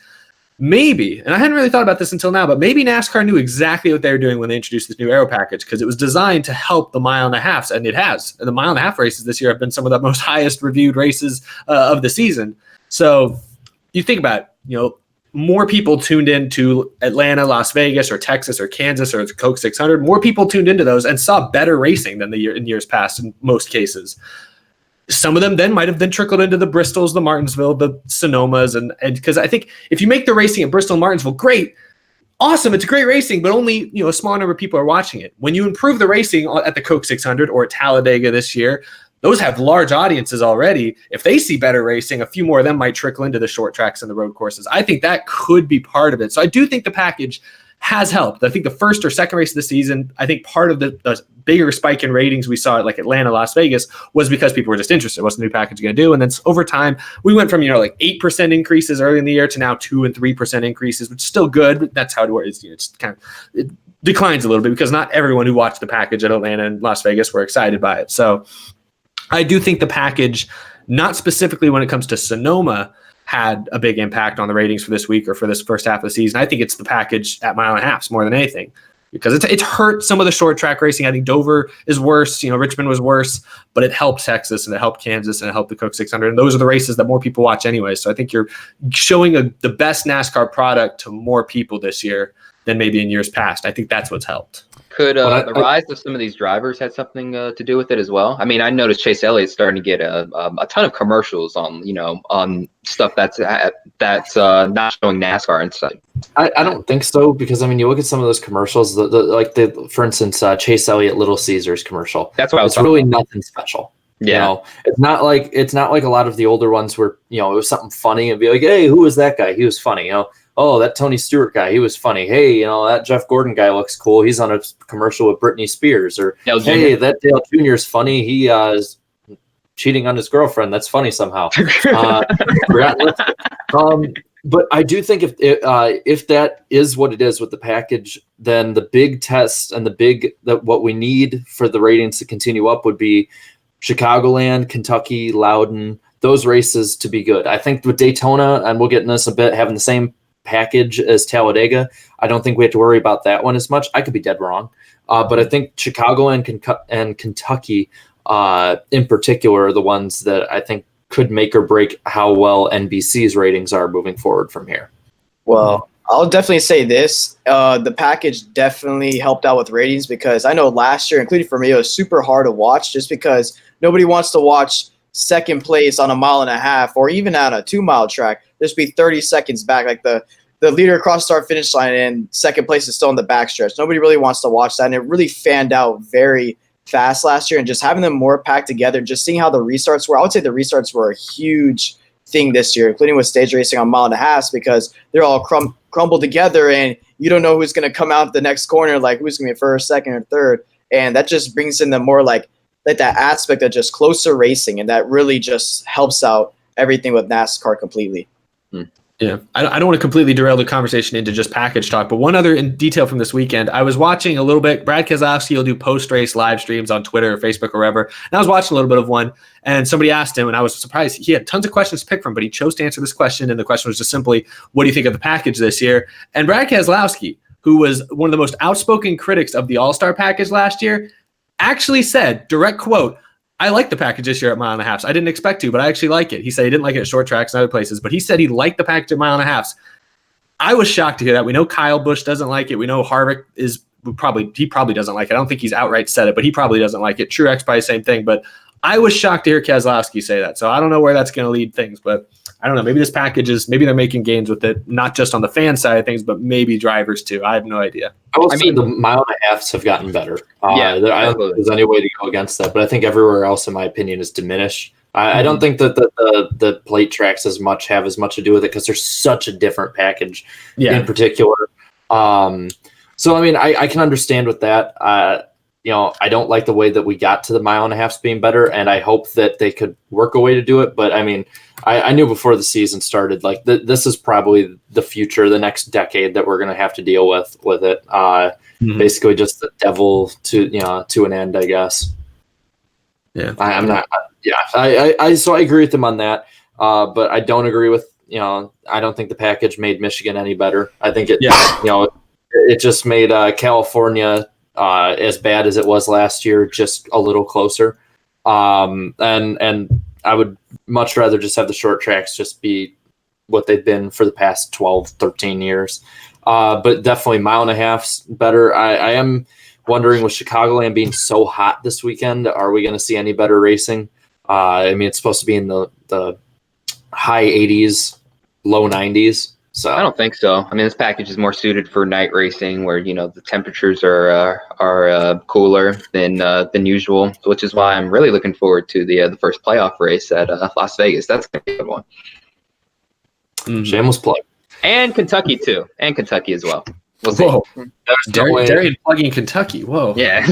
Maybe, and I hadn't really thought about this until now, but maybe NASCAR knew exactly what they were doing when they introduced this new aero package, because it was designed to help the mile and a half, and it has. And the mile and a half races this year have been some of the most highest reviewed races of the season. So you think about it, more people tuned in to Atlanta, Las Vegas, or Texas, or Kansas, or Coke 600. More people tuned into those and saw better racing than in years past in most cases. Some of them then might have then trickled into the Bristols, the Martinsville, the Sonomas, and because I think if you make the racing at Bristol and Martinsville great, awesome, it's great racing, but only a small number of people are watching it. When you improve the racing at the Coke 600 or at Talladega this year, those have large audiences already. If they see better racing, a few more of them might trickle into the short tracks and the road courses. I think that could be part of it. So I do think the package has helped. I think the first or second race of the season, I think part of the bigger spike in ratings we saw at like Atlanta, Las Vegas was because people were just interested. What's the new package going to do? And then over time, we went from, like 8% increases early in the year to now 2 and 3% increases, which is still good. But that's how it works. It's kind of, it declines a little bit because not everyone who watched the package at Atlanta and Las Vegas were excited by it. So I do think the package, not specifically when it comes to Sonoma, had a big impact on the ratings for this week or for this first half of the season. I think it's the package at mile and a half more than anything, because it's hurt some of the short track racing. I think Dover is worse. Richmond was worse, but it helped Texas and it helped Kansas and it helped the Cook 600. And those are the races that more people watch anyway. So I think you're showing the best NASCAR product to more people this year than maybe in years past. I think that's what's helped. Could the rise of some of these drivers had something to do with it as well? I mean, I noticed Chase Elliott's starting to get a ton of commercials on on stuff that's not showing NASCAR and stuff. I don't think so, because I mean, you look at some of those commercials, for instance, Chase Elliott Little Caesars commercial. That's what I was It's really nothing special. Yeah, it's not like a lot of the older ones where it was something funny and be like, hey, who was that guy? He was funny. Oh, that Tony Stewart guy, he was funny. Hey, that Jeff Gordon guy looks cool. He's on a commercial with Britney Spears. Or, hey, that Dale Jr. is funny. He is cheating on his girlfriend. That's funny somehow. But I do think if that is what it is with the package, then the big test and what we need for the ratings to continue up would be Chicagoland, Kentucky, Loudon, those races to be good. I think with Daytona, and we'll get into this a bit, having the same package as Talladega, I don't think we have to worry about that one as much. I could be dead wrong, but I think Chicago and Kentucky in particular are the ones that I think could make or break how well NBC's ratings are moving forward from here. Well, I'll definitely say this. The package definitely helped out with ratings, because I know last year, including for me, it was super hard to watch just because nobody wants to watch second place on a mile and a half or even on a 2 mile track. Just be 30 seconds back, like the leader across start finish line, and second place is still in the backstretch. Nobody really wants to watch that, and it really fanned out very fast last year. And just having them more packed together, just seeing how the restarts were, I would say the restarts were a huge thing this year, including with stage racing on mile and a half, because they're all crumbled together, and you don't know who's going to come out the next corner, like who's going to be first, second, or third. And that just brings in the more like that aspect of just closer racing, and that really just helps out everything with NASCAR completely. Yeah, I don't want to completely derail the conversation into just package talk, but one other in detail from this weekend, I was watching a little bit. Brad Keselowski will do post-race live streams on Twitter or Facebook or wherever, and I was watching a little bit of one, and somebody asked him, and I was surprised. He had tons of questions to pick from, but he chose to answer this question, and the question was just simply, what do you think of the package this year? And Brad Keselowski, who was one of the most outspoken critics of the All-Star package last year, actually said, direct quote, I like the package this year at mile and a half. I didn't expect to, but I actually like it. He said he didn't like it at short tracks and other places, but he said he liked the package at mile and a half. I was shocked to hear that. We know Kyle Busch doesn't like it. We know Harvick he probably doesn't like it. I don't think he's outright said it, but he probably doesn't like it. Truex probably the same thing, but I was shocked to hear Keselowski say that. So I don't know where that's going to lead things, but I don't know. Maybe this package maybe they're making gains with it, not just on the fan side of things, but maybe drivers too. I have no idea. I mean, the mile and a halves have gotten better. I don't think there's any way to go against that, but I think everywhere else, in my opinion, is diminished. I don't think that the plate tracks have as much to do with it, because there's such a different package in particular. So, I mean, I can understand with that. I don't like the way that we got to the mile and a half being better, and I hope that they could work a way to do it. But I mean, I knew before the season started, like this is probably the future, the next decade that we're going to have to deal with it. Basically, just the devil to an end, I guess. Yeah, I'm not. Yeah, so I agree with them on that, but I don't agree with I don't think the package made Michigan any better. I think it it just made California as bad as it was last year, just a little closer. And I would much rather just have the short tracks just be what they've been for the past 12, 13 years. But definitely mile and a half's better. I am wondering, with Chicagoland being so hot this weekend, are we going to see any better racing? I mean, it's supposed to be in the high 80s, low 90s. So I don't think so. I mean, this package is more suited for night racing, where the temperatures are cooler than usual, which is why I'm really looking forward to the first playoff race at Las Vegas. That's gonna be a good one. Shameless plug. And Kentucky too, and Kentucky as well. We'll see. Whoa, There's no way, Darian plugging Kentucky. Whoa. Yeah.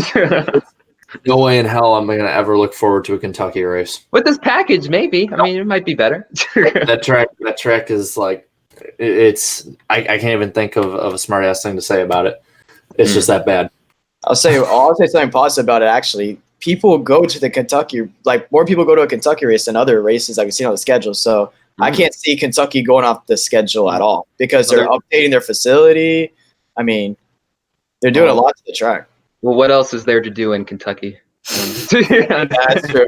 no way in hell I'm going to ever look forward to a Kentucky race. With this package, maybe. I mean, it might be better. That track is like, I can't even think of a smart ass thing to say about it. It's just that bad. I'll say something positive about it. Actually, people go to the Kentucky, like more people go to a Kentucky race than other races that we've seen on the schedule. So I can't see Kentucky going off the schedule at all because they're updating their facility. I mean, they're doing a lot to the track. Well, what else is there to do in Kentucky? That's true.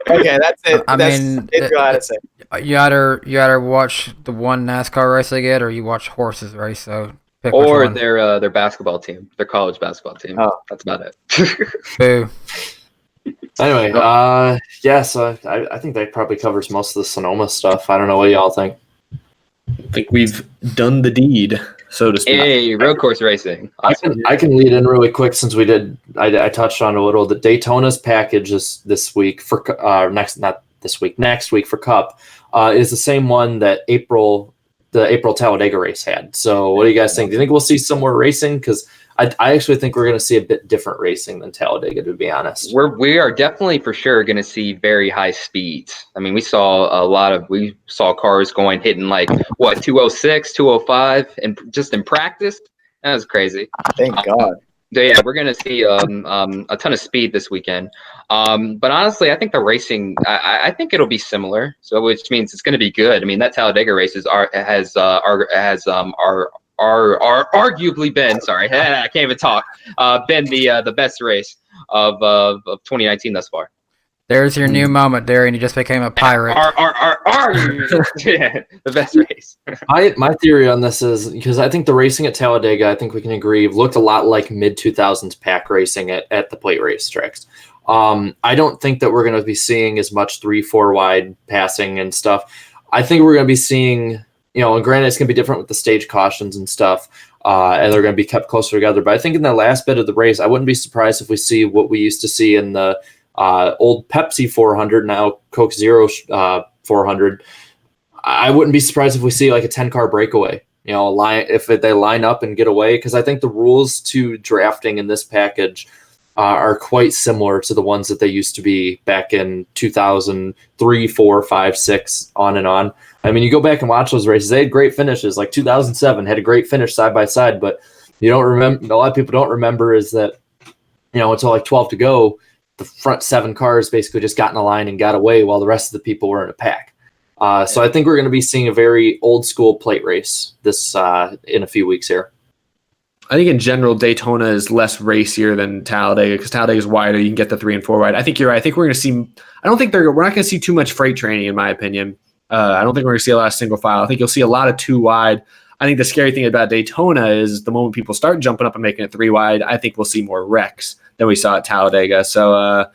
Okay, that's it. That's all I had to say. You either watch the one NASCAR race they get, or you watch horses race. So pick which Or one. their basketball team, their college basketball team. Oh. That's about it. Boo. Anyway, so I think that probably covers most of the Sonoma stuff. I don't know what y'all think. I think we've done the deed, so to speak. Hey, road course racing. Awesome. I can lead in really quick since we did. I touched on it a little. The Daytona's package is this week for next week for Cup is the same one that the April Talladega race had. So what do you guys think? Do you think we'll see some more racing? Because I actually think we're going to see a bit different racing than Talladega, to be honest. We are definitely for sure going to see very high speeds. I mean, we saw cars hitting like 206, 205, and just in practice. That was crazy. Thank God. Yeah, we're going to see a ton of speed this weekend. But honestly, I think the racing, I think it'll be similar. So, which means it's going to be good. I mean, that Talladega race has arguably been, sorry, I can't even talk, been the best race of 2019 thus far. There's your new moment, Darian. You just became a pirate. Yeah, the best race. My theory on this is, because I think the racing at Talladega, I think we can agree, looked a lot like mid-2000s pack racing at the plate race tracks. I don't think that we're going to be seeing as much 3-4 wide passing and stuff. I think we're going to be seeing, and granted it's going to be different with the stage cautions and stuff, and they're going to be kept closer together. But I think in the last bit of the race, I wouldn't be surprised if we see what we used to see in the old Pepsi 400, now Coke Zero 400. I wouldn't be surprised if we see like a 10-car breakaway, if they line up and get away, because I think the rules to drafting in this package are quite similar to the ones that they used to be back in 2003, 4, 5, 6, on and on. I mean, you go back and watch those races, they had great finishes. Like 2007 had a great finish side by side, but you don't remember. A lot of people don't remember is that, until like 12 to go, the front 7 cars basically just got in a line and got away while the rest of the people were in a pack. So I think we're going to be seeing a very old school plate race this in a few weeks here. I think in general, Daytona is less racier than Talladega because Talladega is wider. You can get the 3 and 4 wide. I think you're right. I think we're going to see. I don't think we're not going to see too much freight training, in my opinion. I don't think we're going to see a lot of single file. I think you'll see a lot of 2 wide. I think the scary thing about Daytona is the moment people start jumping up and making it 3 wide, I think we'll see more wrecks than we saw at Talladega. So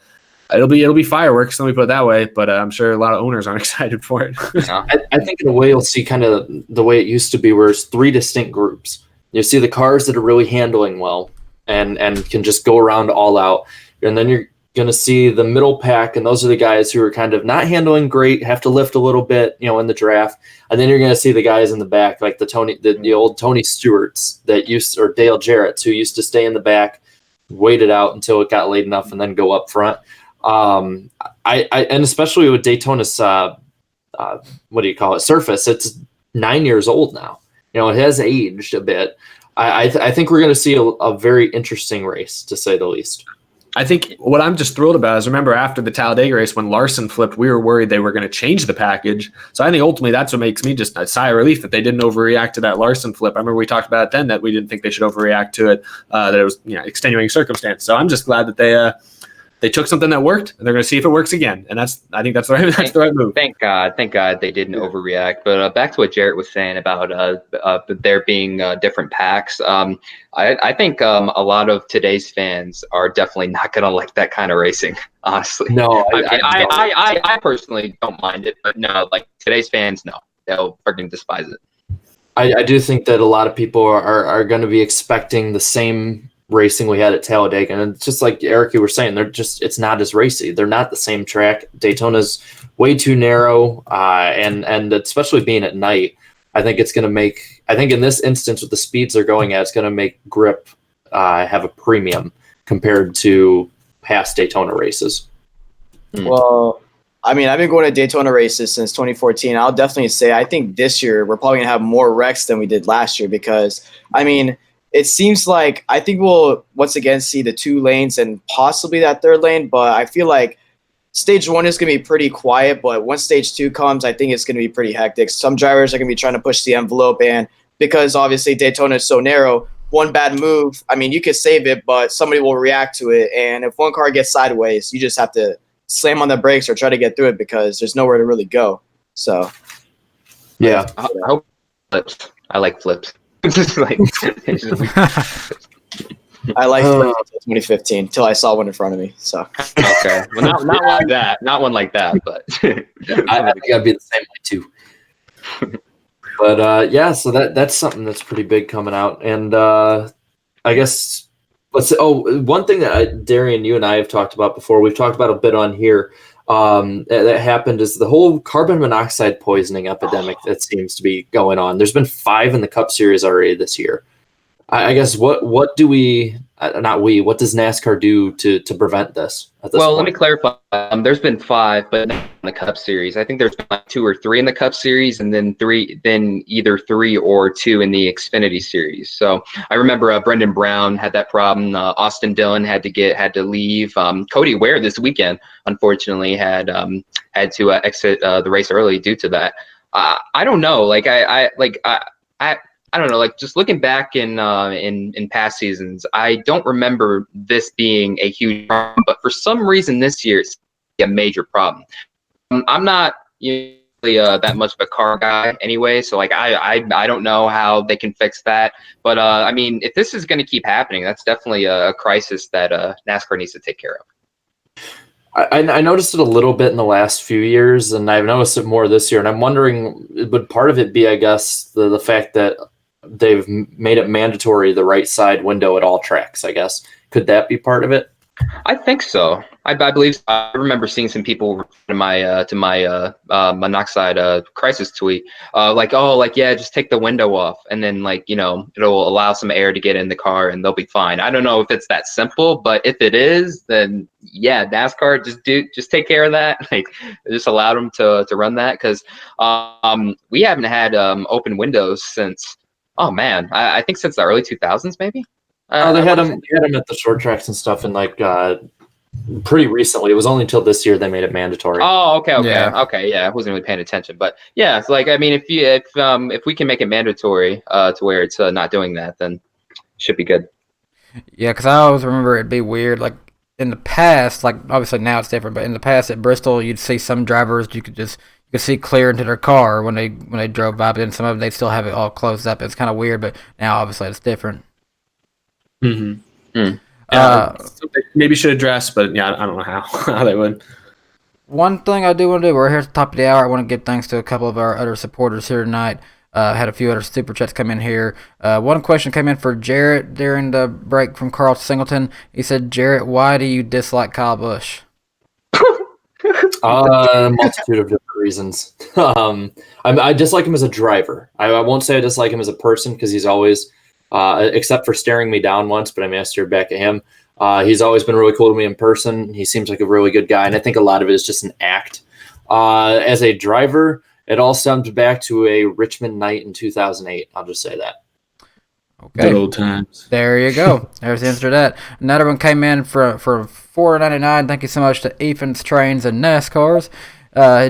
it'll be fireworks. Let me put it that way. But I'm sure a lot of owners aren't excited for it. I think in a way you'll see kind of the way it used to be, where it's 3 distinct groups. You see the cars that are really handling well and can just go around all out. And then you're going to see the middle pack, and those are the guys who are kind of not handling great, have to lift a little bit, in the draft. And then you're going to see the guys in the back, like the old Tony Stewarts or Dale Jarrett's, who used to stay in the back, wait it out until it got late enough, and then go up front. And especially with Daytona's, surface, it's 9 years old now. It has aged a bit. I think we're going to see a very interesting race, to say the least. I think what I'm just thrilled about is, remember after the Talladega race when Larson flipped, we were worried they were going to change the package. So I think ultimately that's what makes me just a sigh of relief that they didn't overreact to that Larson flip. I remember we talked about it then that we didn't think they should overreact to it, that it was extenuating circumstance. So I'm just glad that they took something that worked, and they're going to see if it works again. And I think that's the right move. Thank God they didn't overreact. But back to what Jarrett was saying about there being different packs. I think a lot of today's fans are definitely not going to like that kind of racing. Honestly, no. I personally don't mind it, but no, like today's fans, no, they'll freaking despise it. I do think that a lot of people are going to be expecting the same racing we had at Talladega, and it's just like Eric, you were saying, it's not as racy. They're not the same track. Daytona's way too narrow, and especially being at night, I think it's going to make. I think in this instance, with the speeds they're going at, it's going to make grip have a premium compared to past Daytona races. Well, I mean, I've been going to Daytona races since 2014. I'll definitely say I think this year we're probably going to have more wrecks than we did last year because, I mean, it seems like I think we'll once again see the 2 lanes and possibly that 3rd lane, but I feel like stage 1 is going to be pretty quiet, but once stage 2 comes, I think it's going to be pretty hectic. Some drivers are going to be trying to push the envelope, and because obviously Daytona is so narrow, one bad move, I mean, you could save it, but somebody will react to it. And if one car gets sideways, you just have to slam on the brakes or try to get through it because there's nowhere to really go. So, yeah. I hope flips. I like flips. Just like, I liked flips until 2015 until I saw one in front of me. So okay, well, not one like that, not one like that, but I think I'd be the same way too. But yeah, so that's something that's pretty big coming out, and I guess let's say, one thing that Darian, you and I have talked about before, we've talked about a bit on here, that happened is the whole carbon monoxide poisoning epidemic that seems to be going on. There's been 5 in the Cup Series already this year. I guess what do we, what does NASCAR do to prevent this at this point? Let me clarify. There's been 5, but not in the Cup Series. I think there's been like 2 or 3 in the Cup Series, and then either 3 or 2 in the Xfinity Series. So I remember Brendan Brown had that problem. Austin Dillon had to leave. Cody Ware this weekend, unfortunately, had to exit the race early due to that. I don't know. I don't know, like just looking back in past seasons, I don't remember this being a huge problem, but for some reason this year it's a major problem. I'm not usually that much of a car guy anyway, so like I don't know how they can fix that. But I mean, if this is going to keep happening, that's definitely a crisis that NASCAR needs to take care of. I noticed it a little bit in the last few years, and I've noticed it more this year. And I'm wondering, would part of it be, I guess, the fact that they've made it mandatory the right side window at all tracks, I guess. Could that be part of it? I think so. I believe so. I remember seeing some people to my Monoxide crisis tweet, yeah, just take the window off, and then it'll allow some air to get in the car, and they'll be fine. I don't know if it's that simple, but if it is, then yeah, NASCAR just take care of that. Like, just allow them to run that, because we haven't had open windows since. Oh man, I think since the early 2000s, maybe. They had them at the short tracks and stuff, and pretty recently. It was only until this year they made it mandatory. Oh, okay, Yeah. I wasn't really paying attention, but yeah, it's like, I mean, if we can make it mandatory to where it's not doing that, then it should be good. Yeah, because I always remember it'd be weird. Like in the past, like obviously now it's different, but in the past at Bristol, you'd see some drivers you could see clear into their car when they drove by, but then some of them they'd still have it all closed up. It's kind of weird, but now obviously it's different. Mm-hmm. Maybe should address, but yeah, I don't know how they would. One thing I do want to do, we're here at the top of the hour. I want to give thanks to a couple of our other supporters here tonight. Had a few other super chats come in here. One question came in for Jarrett during the break from Carl Singleton. He said, "Jarrett, why do you dislike Kyle Busch?" A multitude of different reasons. I dislike him as a driver. I won't say I dislike him as a person, because he's always, except for staring me down once, but I may have stared back at him. He's always been really cool to me in person. He seems like a really good guy, and I think a lot of it is just an act. As a driver, it all stems back to a Richmond night in 2008. I'll just say that. Okay. Good old times. There you go. There's the answer to that. Another one came in for $4.99. Thank you so much to Ethan's Trains and NASCARs.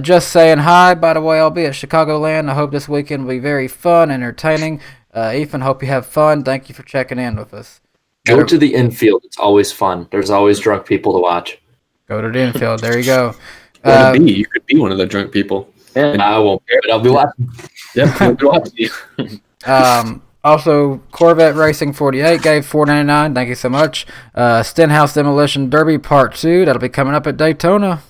Just saying hi, by the way, I'll be at Chicagoland. I hope this weekend will be very fun, entertaining. Ethan, hope you have fun. Thank you for checking in with us. Go to the infield. It's always fun. There's always drunk people to watch. Go to the infield. There you go. You could be one of the drunk people. Yeah. I won't be, but I'll be watching. Yep, I'll be watching. Also, Corvette Racing 48 gave $4.99. Thank you so much. Stenhouse Demolition Derby Part 2. That'll be coming up at Daytona.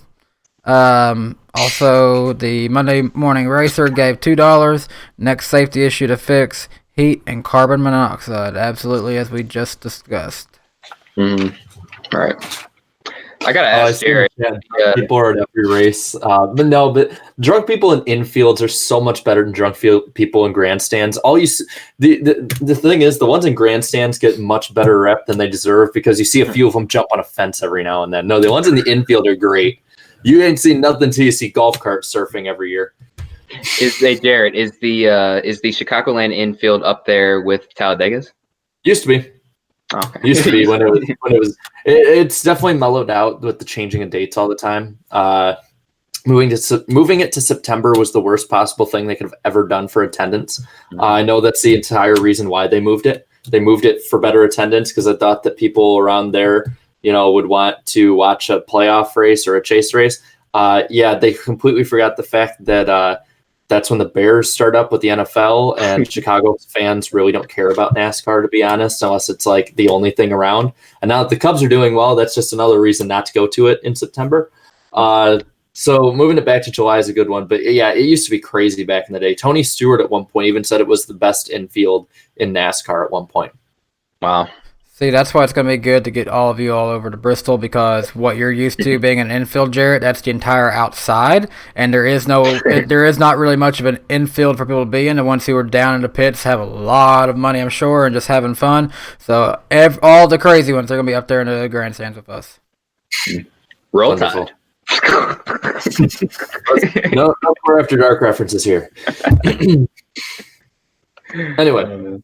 Also, the Monday Morning Racer gave $2. Next safety issue to fix: heat and carbon monoxide. Absolutely, as we just discussed. All right. I gotta ask Jared. People are at every race. But drunk people in infields are so much better than drunk people in grandstands. The thing is, the ones in grandstands get much better rep than they deserve because you see a few of them jump on a fence every now and then. No, the ones in the infield are great. You ain't seen nothing till you see golf cart surfing every year. Jared, is the Chicagoland infield up there with Talladega's? Used to be. Okay. Used to be when it was. It's definitely mellowed out with the changing of dates all the time. Moving it to September was the worst possible thing they could have ever done for attendance. I know that's the entire reason why they moved it. They moved it for better attendance because I thought that people around there, would want to watch a playoff race or a chase race. They completely forgot the fact that that's when the Bears start up with the NFL, and Chicago fans really don't care about NASCAR, to be honest, unless it's like the only thing around. And now that the Cubs are doing well, that's just another reason not to go to it in September. So moving it back to July is a good one. But yeah, it used to be crazy back in the day. Tony Stewart at one point even said it was the best infield in NASCAR at one point. Wow. See, that's why it's going to be good to get all of you all over to Bristol, because what you're used to being an infield, Jarrett, that's the entire outside, and there is not really much of an infield for people to be in. The ones who are down in the pits have a lot of money, I'm sure, and just having fun. So all the crazy ones are going to be up there in the grandstands with us. Roll Tide. No more After Dark references here. Anyway,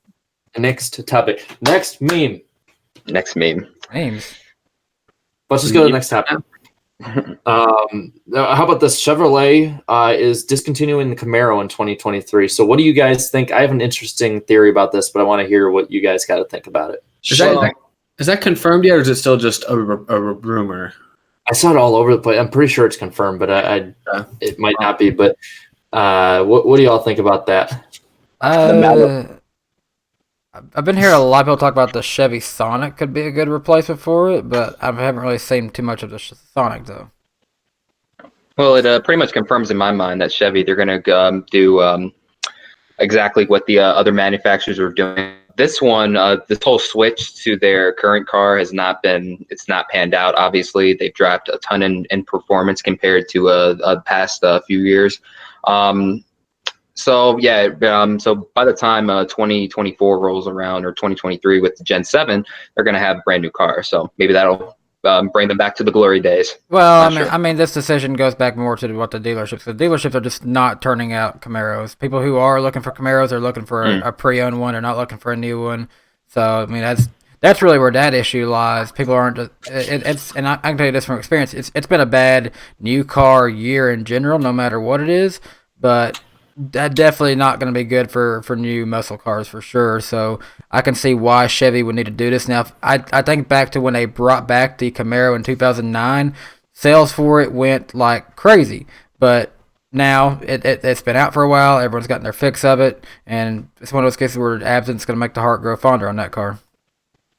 next topic. Next meme. Names. Let's just go to the next topic. How about this? Chevrolet is discontinuing the Camaro in 2023. So what do you guys think? I have an interesting theory about this, but I want to hear what you guys got to think about it. Is that confirmed yet, or is it still just a rumor? I saw it all over the place. I'm pretty sure it's confirmed, but it might not be. But what do y'all think about that? I've been hearing a lot of people talk about the Chevy Sonic could be a good replacement for it, but I haven't really seen too much of the Sonic, though. Well, it pretty much confirms in my mind that Chevy, they're going to do exactly what the other manufacturers are doing. This one, this whole switch to their current car it's not panned out, obviously. They've dropped a ton in performance compared to a past few years. So by the time 2024 rolls around, or 2023 with the Gen 7, they're going to have brand new cars. So maybe that'll bring them back to the glory days. Well, I mean, this decision goes back more to what the dealerships. The dealerships are just not turning out Camaros. People who are looking for Camaros are looking for a pre-owned one. They're not looking for a new one. So I mean, that's really where that issue lies. People aren't. And I can tell you this from experience. It's been a bad new car year in general, no matter what it is. But that definitely not going to be good for new muscle cars for sure. So I can see why Chevy would need to do this. Now, I think back to when they brought back the Camaro in 2009, sales for it went like crazy. But now it's been out for a while. Everyone's gotten their fix of it, and it's one of those cases where absence is going to make the heart grow fonder on that car.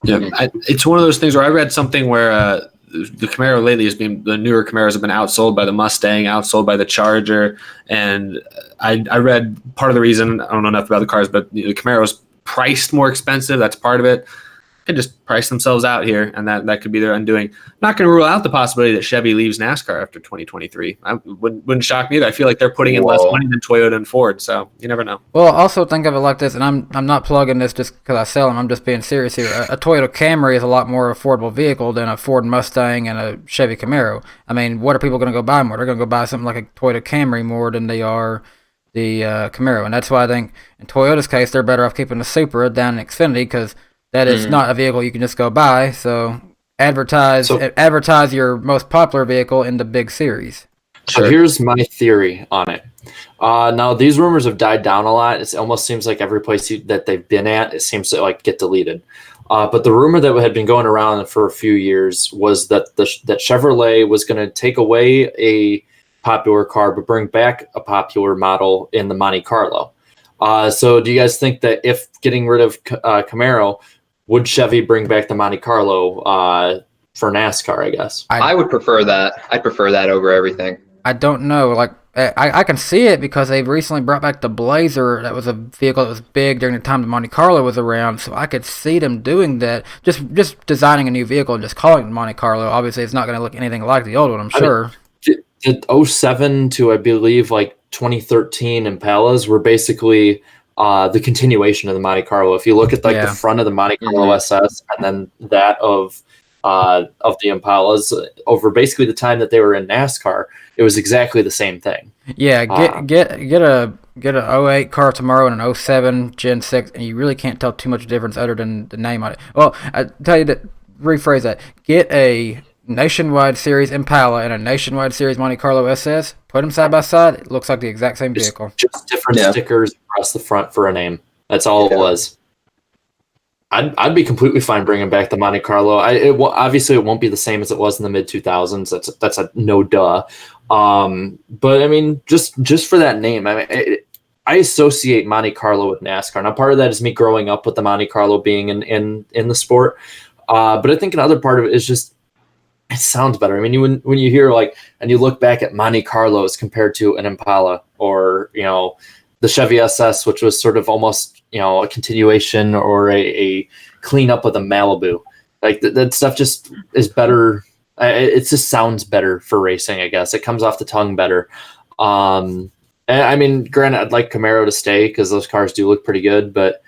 Yeah, it's one of those things where I read something where the Camaro lately has been, the newer Camaros have been outsold by the Mustang, outsold by the Charger, and I read part of the reason, I don't know enough about the cars, but the Camaro's priced more expensive. That's part of it. They just price themselves out here, and that could be their undoing. Not going to rule out the possibility that Chevy leaves NASCAR after 2023. I wouldn't shock me either. I feel like they're putting in less money than Toyota and Ford, so you never know. Well, also think of it like this, and I'm not plugging this just because I sell them. I'm just being serious here. A Toyota Camry is a lot more affordable vehicle than a Ford Mustang and a Chevy Camaro. I mean, what are people going to go buy more? They're going to go buy something like a Toyota Camry more than they are the Camaro, and that's why I think in Toyota's case they're better off keeping the Supra down in Xfinity, because that is not a vehicle you can just go buy. So advertise your most popular vehicle in the big series. So here's my theory on it. Now these rumors have died down a lot. It almost seems like every place that they've been at, it seems to like get deleted. But the rumor that had been going around for a few years was that that Chevrolet was going to take away a popular car but bring back a popular model in the Monte Carlo. So do you guys think that if getting rid of Camaro, would Chevy bring back the Monte Carlo for NASCAR, I guess? I would prefer that. I'd prefer that over everything. I don't know. Like I can see it because they recently brought back the Blazer. That was a vehicle that was big during the time that Monte Carlo was around. So I could see them doing that. Just designing a new vehicle and just calling it Monte Carlo. Obviously, it's not going to look anything like the old one, I'm sure. The 07 to, I believe, like 2013 Impalas were basically the continuation of the Monte Carlo. If you look at the front of the Monte Carlo SS and then that of the Impalas over basically the time that they were in NASCAR, it was exactly the same thing. Yeah, get a 08 car tomorrow and an 07 Gen 6, and you really can't tell too much difference other than the name on it. Well, I tell you that, rephrase that. Get a Nationwide Series Impala and a Nationwide Series Monte Carlo SS. Put them side by side. It looks like the exact same vehicle. Just different stickers across the front for a name. That's all it was. I'd be completely fine bringing back the Monte Carlo. Obviously, it won't be the same as it was in the mid 2000s. That's a no duh. But I mean, just for that name, I mean, I associate Monte Carlo with NASCAR. Now, part of that is me growing up with the Monte Carlo being in the sport. But I think another part of it is just it sounds better. I mean, when you hear and you look back at Monte Carlos compared to an Impala or the Chevy SS, which was sort of almost a continuation or a cleanup of the Malibu. Like that stuff just is better. It just sounds better for racing, I guess. It comes off the tongue better. And I mean, granted, I'd like Camaro to stay because those cars do look pretty good. But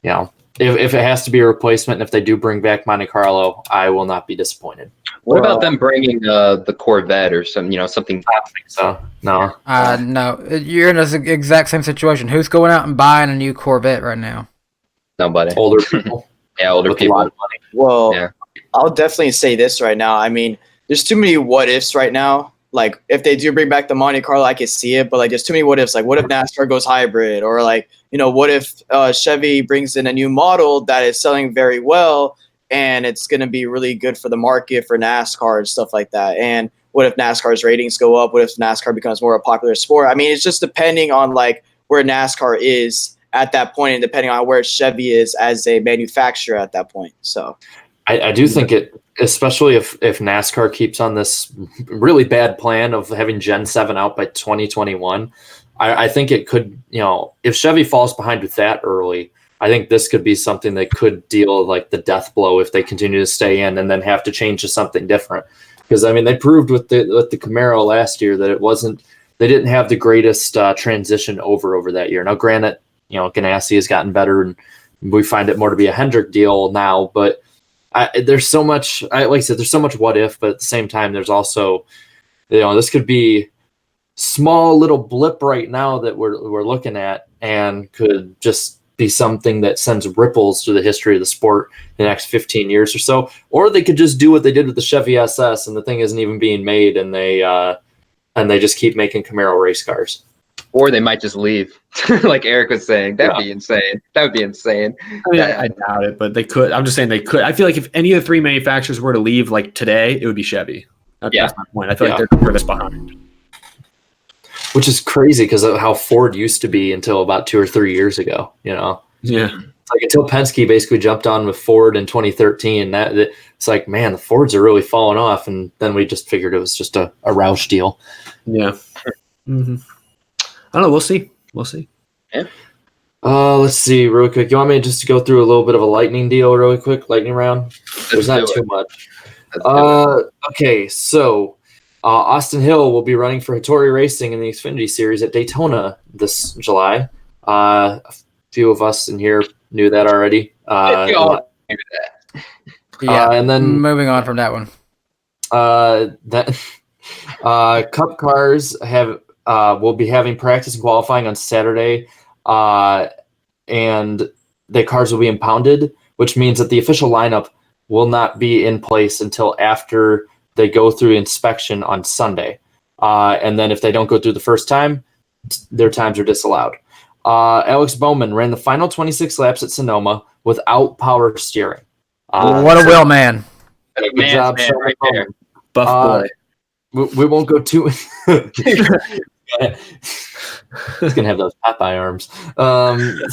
if it has to be a replacement, and if they do bring back Monte Carlo, I will not be disappointed. What about them bringing the Corvette or something? Something. I don't think so. No. No. You're in the exact same situation. Who's going out and buying a new Corvette right now? Nobody. Older people. Yeah, older with people. A lot of money. Well, I'll definitely say this right now. I mean, there's too many what ifs right now. Like, if they do bring back the Monte Carlo, I can see it. But there's too many what ifs. Like, what if NASCAR goes hybrid, or what if Chevy brings in a new model that is selling very well, and it's going to be really good for the market for NASCAR and stuff like that. And what if NASCAR's ratings go up? What if NASCAR becomes more a popular sport? I mean, it's just depending on where NASCAR is at that point, and depending on where Chevy is as a manufacturer at that point. So I do think it, especially if NASCAR keeps on this really bad plan of having Gen 7 out by 2021, I think it could, if Chevy falls behind with that early, I think this could be something that could deal the death blow if they continue to stay in and then have to change to something different. Because I mean, they proved with the Camaro last year that they didn't have the greatest transition over that year. Now, granted, Ganassi has gotten better and we find it more to be a Hendrick deal now, but there's so much, like I said, there's so much what if, but at the same time, there's also, this could be small little blip right now that we're looking at and could just be something that sends ripples through the history of the sport in the next 15 years or so. Or they could just do what they did with the Chevy SS and the thing isn't even being made and they just keep making Camaro race cars. Or they might just leave, like Eric was saying. That'd be insane. That would be insane. I mean, I doubt it, but they could. I'm just saying they could. I feel like if any of the three manufacturers were to leave today, it would be Chevy. That's my point. I feel like they're furthest behind. Which is crazy because of how Ford used to be until about 2 or 3 years ago. Yeah. It's until Penske basically jumped on with Ford in 2013, it's man, the Fords are really falling off, and then we just figured it was just a Roush deal. Yeah. Mm-hmm. I don't know. We'll see. Yeah. Let's see real quick. You want me just to go through a little bit of a lightning deal really quick? Lightning round? There's not too much. Okay, so Austin Hill will be running for Hattori Racing in the Xfinity Series at Daytona this July. A few of us in here knew that already. Yeah, and then moving on from that one. Cup cars will be having practice and qualifying on Saturday, and the cars will be impounded, which means that the official lineup will not be in place until after they go through inspection on Sunday. And then if they don't go through the first time, their times are disallowed. Alex Bowman ran the final 26 laps at Sonoma without power steering. What a will man. Good job, man, right there. Buff boy. We won't go too... He's gonna have those Popeye arms.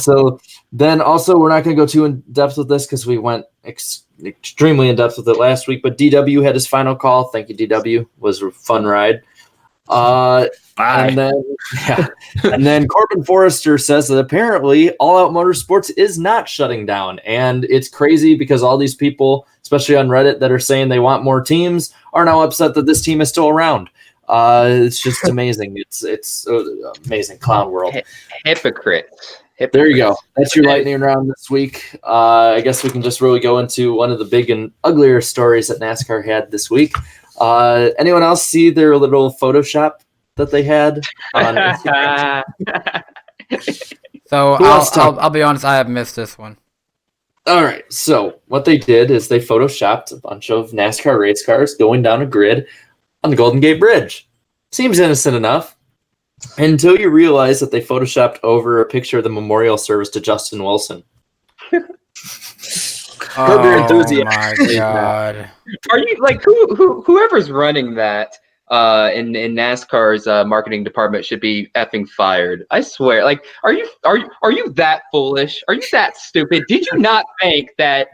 So then also we're not gonna go too in depth with this because we went extremely in depth with it last week. But DW had his final call. Thank you, DW. Was a fun ride. And then Corbin Forrester says that apparently All Out Motorsports is not shutting down, and it's crazy because all these people, especially on Reddit, that are saying they want more teams are now upset that this team is still around. It's just amazing. It's amazing. Clown world. Hypocrites. There you go. That's your lightning round this week. I guess we can just really go into one of the big and uglier stories that NASCAR had this week. Anyone else see their little Photoshop that they had on Instagram? So I'll be honest, I have missed this one. All right. So what they did is they Photoshopped a bunch of NASCAR race cars going down a grid on the Golden Gate Bridge. Seems innocent enough until you realize that they Photoshopped over a picture of the memorial service to Justin Wilson. Oh my God! Are you like whoever's running that in NASCAR's marketing department should be effing fired? I swear. Like, are you that foolish? Are you that stupid? Did you not think that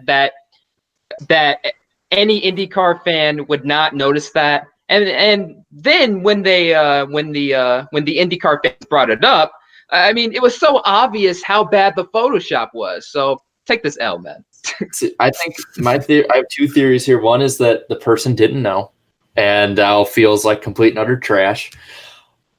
any IndyCar fan would not notice that? And then when the IndyCar fans brought it up, I mean, it was so obvious how bad the Photoshop was. So take this L, man. I think I have two theories here. One is that the person didn't know and now feels like complete and utter trash.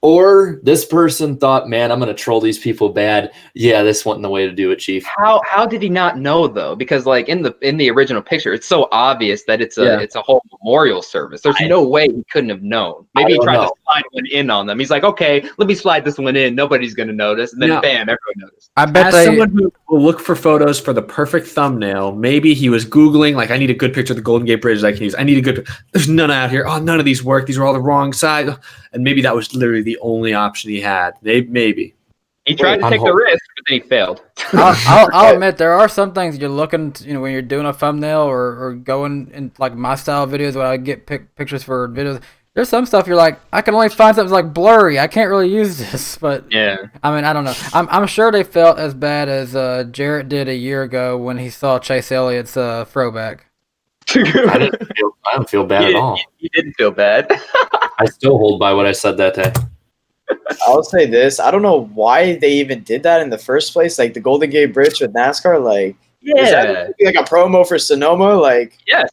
Or this person thought, man, I'm going to troll these people bad. Yeah, this wasn't the way to do it, Chief. How did he not know though? Because like in the original picture, it's so obvious that it's a whole memorial service. There's no way he couldn't have known. Maybe he tried to slide one in on them. He's like, okay, let me slide this one in. Nobody's going to notice. And then bam, everyone noticed. I bet someone who will look for photos for the perfect thumbnail, maybe he was Googling, like, I need a good picture of the Golden Gate Bridge I can use. I need a good, there's none out here. Oh, none of these work. These are all the wrong side. And maybe that was literally the only option he had. Maybe. He tried to take the risk, but then he failed. I'll admit there are some things you're looking to, when you're doing a thumbnail or going in like my style videos when I get pictures for videos. There's some stuff you're like, I can only find something like blurry. I can't really use this. But yeah, I mean, I don't know. I'm sure they felt as bad as Jarrett did a year ago when he saw Chase Elliott's throwback. I don't feel bad at all. You didn't feel bad. I still hold by what I said that day. I'll say this. I don't know why they even did that in the first place. Like the Golden Gate Bridge with NASCAR. Like, is that like a promo for Sonoma? Like, yes.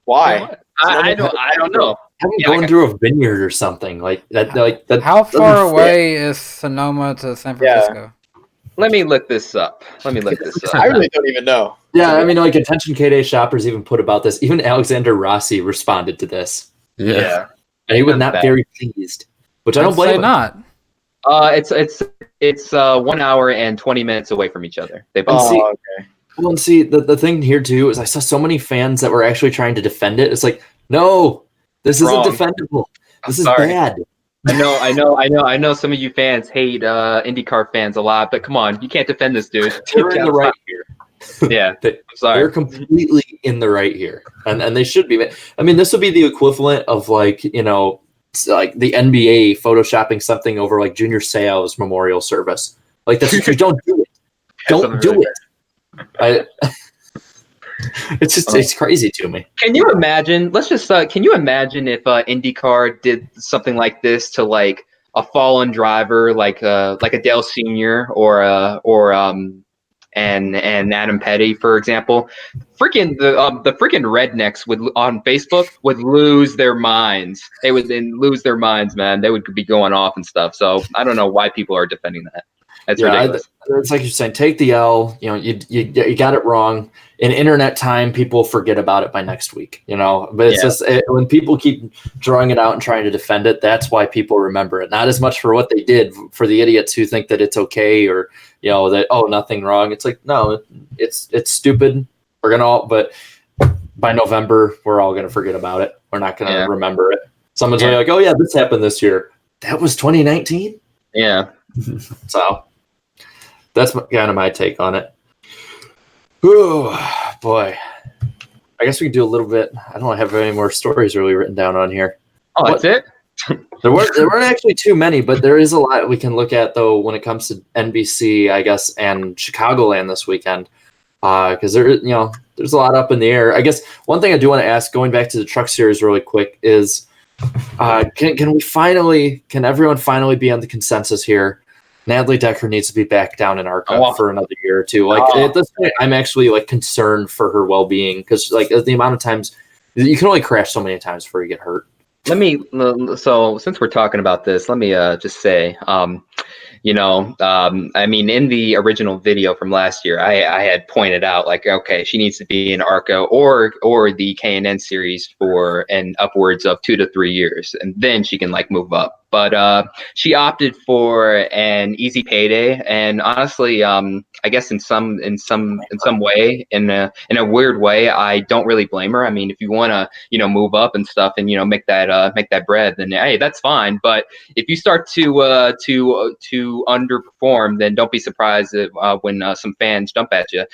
Why? I don't know. Going through a vineyard or something like that. Like that. How far away is Sonoma to San Francisco? Yeah. Let me look this up. I really don't even know. Yeah, I mean, like Attention K-Day shoppers even put about this. Even Alexander Rossi responded to this. Yeah. And he was not very pleased, which I don't blame him. Not. It's 1 hour and 20 minutes away from each other. They both. Okay. Well, and see, the thing here too is I saw so many fans that were actually trying to defend it. It's like, no, this isn't defendable. This is bad. I know. Some of you fans hate IndyCar fans a lot, but come on, you can't defend this dude. They're in the right here. Yeah, I'm sorry. They're completely in the right here, and they should be. I mean, this would be the equivalent of like the NBA photoshopping something over like Junior Seau's memorial service. Like that's don't do it. Don't do it. It's crazy to me. Can you imagine? Can you imagine if IndyCar did something like this to like a fallen driver, like a Dale Sr. or and Adam Petty, for example? Freaking the freaking rednecks on Facebook would lose their minds. They would then lose their minds, man. They would be going off and stuff. So I don't know why people are defending that. That's ridiculous. It's like you're saying, take the L. You got it wrong. In internet time, people forget about it by next week. But it's just when people keep drawing it out and trying to defend it, that's why people remember it. Not as much for what they did, for the idiots who think that it's okay or that nothing wrong. It's like no, it's stupid. We're gonna but by November we're all gonna forget about it. We're not gonna remember it. Someone's gonna be like, oh yeah, this happened this year. That was 2019. Yeah. So. That's kind of my take on it. Oh, boy. I guess we can do a little bit. I don't have any more stories really written down on here. Oh, that's it? There weren't actually too many, but there is a lot we can look at, though, when it comes to NBC, I guess, and Chicagoland this weekend. Because there's a lot up in the air. I guess one thing I do want to ask, going back to the Truck Series really quick, is Can everyone finally be on the consensus here? Natalie Decker needs to be back down in ARCA for another year or two. Like at this point, I'm actually like concerned for her well-being because like the amount of times you can only crash so many times before you get hurt. So since we're talking about this, let me just say, I mean, in the original video from last year, I had pointed out like, okay, she needs to be in ARCA or the K&N series for an upwards of 2 to 3 years, and then she can like move up. But she opted for an easy payday, and honestly, I guess in some way, in a weird way, I don't really blame her. I mean, if you want to move up and stuff and make that bread, then hey, that's fine. But if you start to underperform, then don't be surprised when some fans jump at you.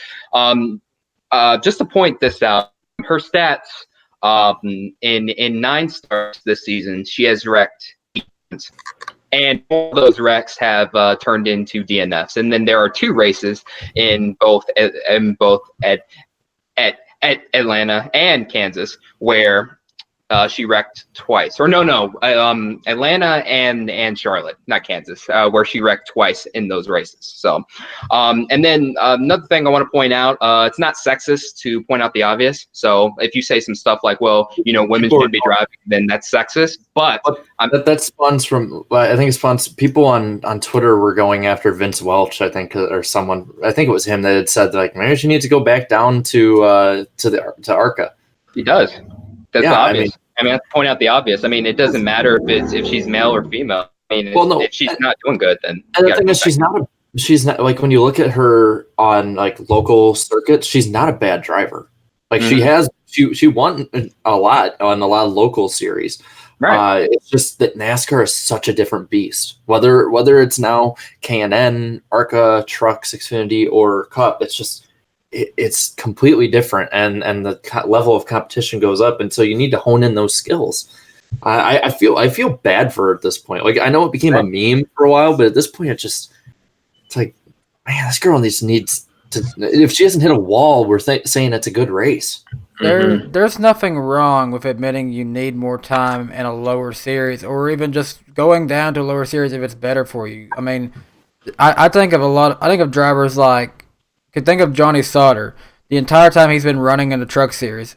Just to point this out, her stats in 9 starts this season, she has wrecked. And all those wrecks have turned into DNFs. And then there are 2 races in both at Atlanta and Kansas where she wrecked twice. Or Atlanta and Charlotte, not Kansas, where she wrecked twice in those races. So, and then another thing I want to point out, it's not sexist to point out the obvious. So if you say some stuff like, well, women shouldn't be driving, then that's sexist. But that spawns from, I think it spawns, people on Twitter were going after Vince Welch, I think, or someone, I think it was him that had said like, maybe she needs to go back down to ARCA. He does. That's obvious. I mean, I have to point out the obvious. I mean, it doesn't matter if she's male or female. I mean, if she's not doing good, then. And the thing is, she's not like when you look at her on like local circuits, she's not a bad driver. Like she won a lot on a lot of local series. Right. It's just that NASCAR is such a different beast. Whether it's now K&N, ARCA, Trucks, Xfinity, or Cup, it's completely different, and the level of competition goes up, and so you need to hone in those skills. I feel bad for her at this point. Like I know it became a meme for a while, but at this point it's like, man, this girl needs to. If she hasn't hit a wall, we're saying it's a good race. There's nothing wrong with admitting you need more time in a lower series, or even just going down to a lower series if it's better for you. I mean, I think of drivers like. Could think of Johnny Sauter. The entire time he's been running in the Truck Series.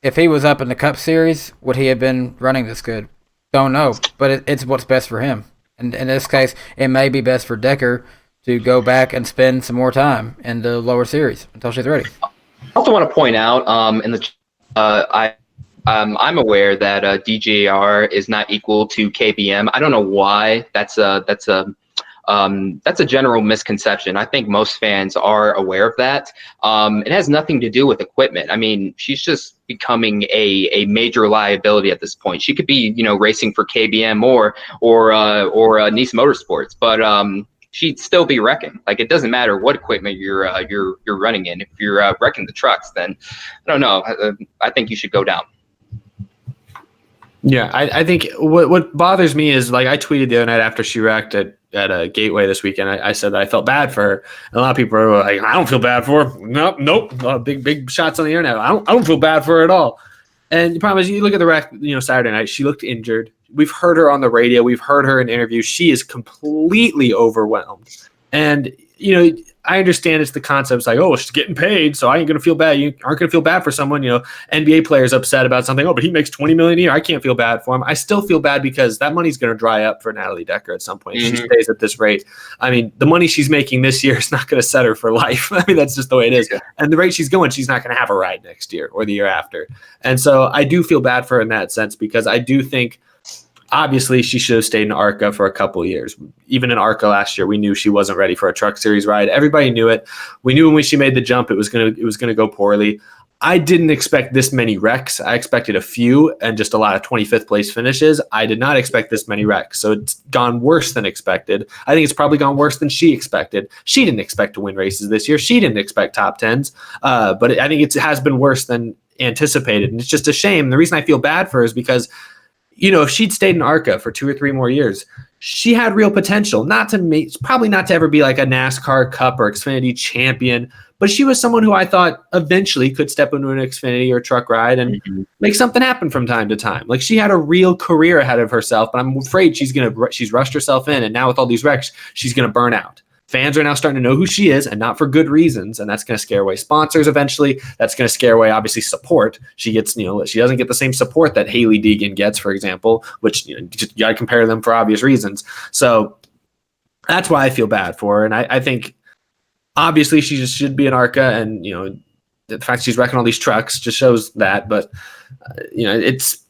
If he was up in the Cup Series, would he have been running this good? Don't know, but it's what's best for him. And in this case, it may be best for Decker to go back and spend some more time in the lower series until she's ready. I also want to point out, I'm aware that DJR is not equal to KBM. I don't know why. That's a general misconception. I think most fans are aware of that. It has nothing to do with equipment. I mean, she's just becoming a major liability at this point. She could be, racing for KBM or Nice Motorsports, but she'd still be wrecking. Like, it doesn't matter what equipment you're running in. If you're wrecking the trucks, then I don't know. I think you should go down. Yeah, I think what bothers me is, like, I tweeted the other night after she wrecked at a Gateway this weekend. I said that I felt bad for her. And a lot of people are like, I don't feel bad for her. Nope. Big shots on the internet. I don't feel bad for her at all. And the problem is, you look at the wreck, Saturday night, she looked injured. We've heard her on the radio. We've heard her in interviews. She is completely overwhelmed. And, I understand it's the concept. It's like, oh, she's getting paid, so I ain't going to feel bad. You aren't going to feel bad for someone, NBA players upset about something. Oh, but he makes $20 million a year. I can't feel bad for him. I still feel bad because that money's going to dry up for Natalie Decker at some point. Mm-hmm. She stays at this rate. I mean, the money she's making this year is not going to set her for life. I mean, that's just the way it is. Yeah. And the rate she's going, she's not going to have a ride next year or the year after. And so I do feel bad for her in that sense, because I do think, obviously, she should have stayed in ARCA for a couple of years. Even in ARCA last year, we knew she wasn't ready for a Truck Series ride. Everybody knew it. We knew when she made the jump, it was gonna go poorly. I didn't expect this many wrecks. I expected a few and just a lot of 25th place finishes. I did not expect this many wrecks. So it's gone worse than expected. I think it's probably gone worse than she expected. She didn't expect to win races this year. She didn't expect top tens. But I think it has been worse than anticipated. And it's just a shame. The reason I feel bad for her is because if she'd stayed in ARCA for 2 or 3 more years, she had real potential, probably not to ever be like a NASCAR Cup or Xfinity champion, but she was someone who I thought eventually could step into an Xfinity or truck ride and make something happen from time to time. Like, she had a real career ahead of herself, but I'm afraid she's rushed herself in, and now with all these wrecks, she's going to burn out. Fans are now starting to know who she is, and not for good reasons, and that's going to scare away sponsors eventually. That's going to scare away, obviously, support. She gets, she doesn't get the same support that Hailie Deegan gets, for example, which you got to compare them for obvious reasons. So that's why I feel bad for her, and I think obviously she just should be an ARCA, and the fact she's wrecking all these trucks just shows that. But it's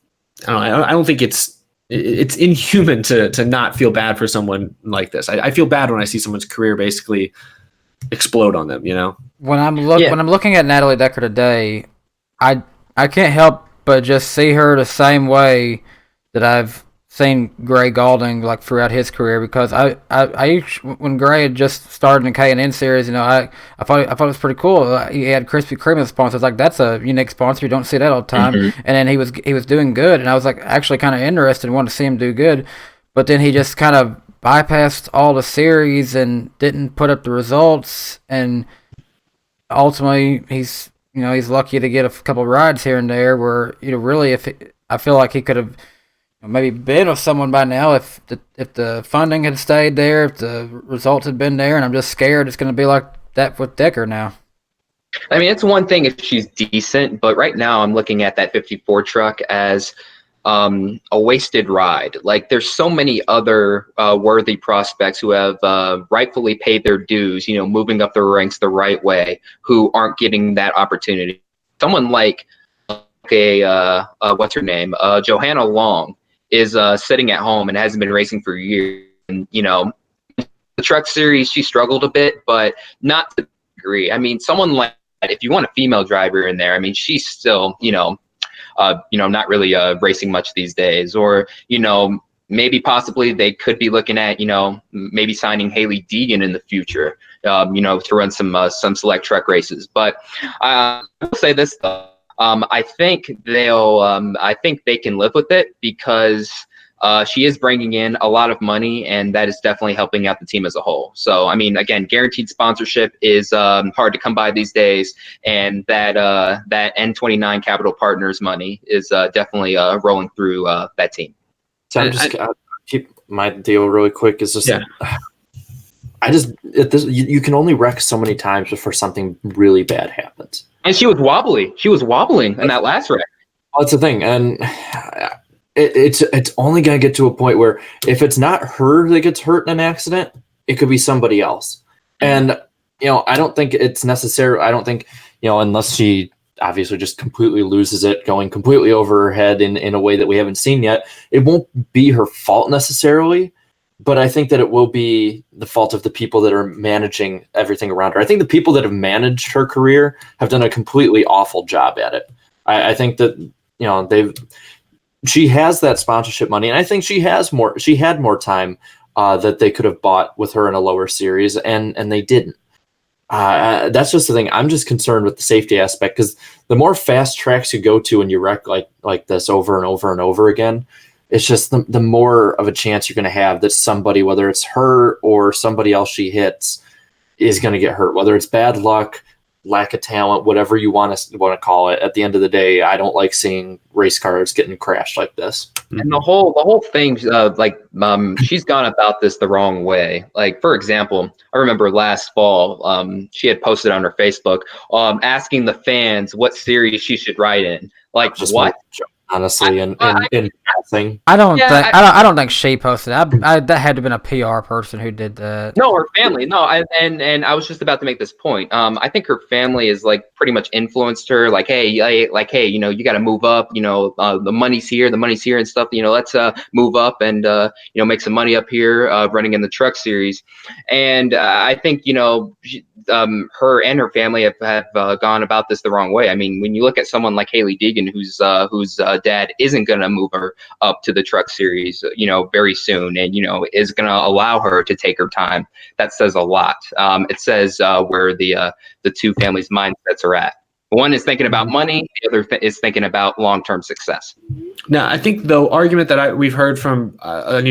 I don't think it's inhuman to not feel bad for someone like this. I feel bad when I see someone's career basically explode on them. When I'm looking at Natalie Decker today, I can't help but just see her the same way that I've seen Gray Gaulding like throughout his career, because when Gray had just started in the K&N series, I thought it was pretty cool. He had Krispy Kreme as a sponsor. It's like, that's a unique sponsor. You don't see that all the time. And then he was doing good, and I was like actually kind of interested and wanted to see him do good. But then he just kind of bypassed all the series and didn't put up the results, and ultimately he's lucky to get a couple of rides here and there where really I feel like he could have maybe been with someone by now if the funding had stayed there, if the results had been there, and I'm just scared it's going to be like that with Decker now. I mean, it's one thing if she's decent, but right now I'm looking at that 54 truck as a wasted ride. Like, there's so many other worthy prospects who have rightfully paid their dues, moving up the ranks the right way, who aren't getting that opportunity. Someone like what's her name? Johanna Long is sitting at home and hasn't been racing for years. And, the truck series, she struggled a bit, but not to the degree. I mean, someone like that, if you want a female driver in there, I mean, she's still, not really racing much these days. Or, maybe possibly they could be looking at, maybe signing Hailie Deegan in the future, to run some select truck races. But I will say this, though. I think they can live with it, because she is bringing in a lot of money, and that is definitely helping out the team as a whole. So, I mean, again, guaranteed sponsorship is hard to come by these days, and that N29 Capital Partners money is definitely rolling through that team. So I'll keep my deal really quick. Is just you can only wreck so many times before something really bad happens. And she was wobbly. She was wobbling in that last wreck. Well, that's the thing, and it's only going to get to a point where if it's not her that gets hurt in an accident, it could be somebody else. And I don't think it's necessary. I don't think unless she obviously just completely loses it, going completely over her head in a way that we haven't seen yet, it won't be her fault necessarily. But I think that it will be the fault of the people that are managing everything around her. I think the people that have managed her career have done a completely awful job at it. I think that she has that sponsorship money, and I think she had more time that they could have bought with her in a lower series, and they didn't. That's just the thing. I'm just concerned with the safety aspect, because the more fast tracks you go to and you wreck like this over and over and over again, it's just the more of a chance you're going to have that somebody, whether it's her or somebody else she hits, is going to get hurt. Whether it's bad luck, lack of talent, whatever you want to call it. At the end of the day, I don't like seeing race cars getting crashed like this. And the whole thing, she's gone about this the wrong way. Like, for example, I remember last fall, she had posted on her Facebook, asking the fans what series she should ride in. Like, just what? Honestly, in passing, I don't think she posted. That had to have been a PR person who did that. No, her family. No, and I was just about to make this point. I think her family is like pretty much influenced her. Like, hey, you got to move up. The money's here, and stuff. Let's move up and make some money up here, running in the truck series. And I think her and her family have gone about this the wrong way. I mean, when you look at someone like Hailie Deegan, whose dad isn't going to move her up to the truck series, very soon, and is going to allow her to take her time. That says a lot. It says where the two families' mindsets are at. One is thinking about money. The other is thinking about long-term success. Now, I think the argument that we've heard from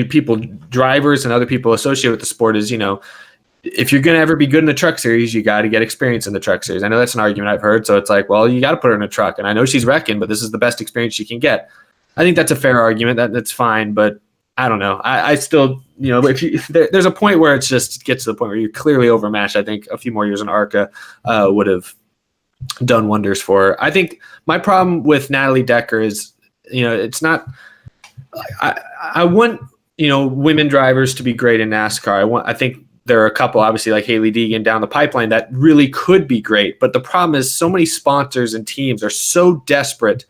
people, drivers and other people associated with the sport is, if you're going to ever be good in the truck series, you got to get experience in the truck series. I know that's an argument I've heard. So it's like, well, you got to put her in a truck. And I know she's wrecking, but this is the best experience she can get. I think that's a fair argument. That's fine. But I don't know. I still, if there's a point where it just gets to the point where you're clearly overmatched. I think a few more years in ARCA would have done wonders for her. I think my problem with Natalie Decker is, it's not. I want women drivers to be great in NASCAR. I think there are a couple, obviously, like Hailie Deegan down the pipeline that really could be great. But the problem is so many sponsors and teams are so desperate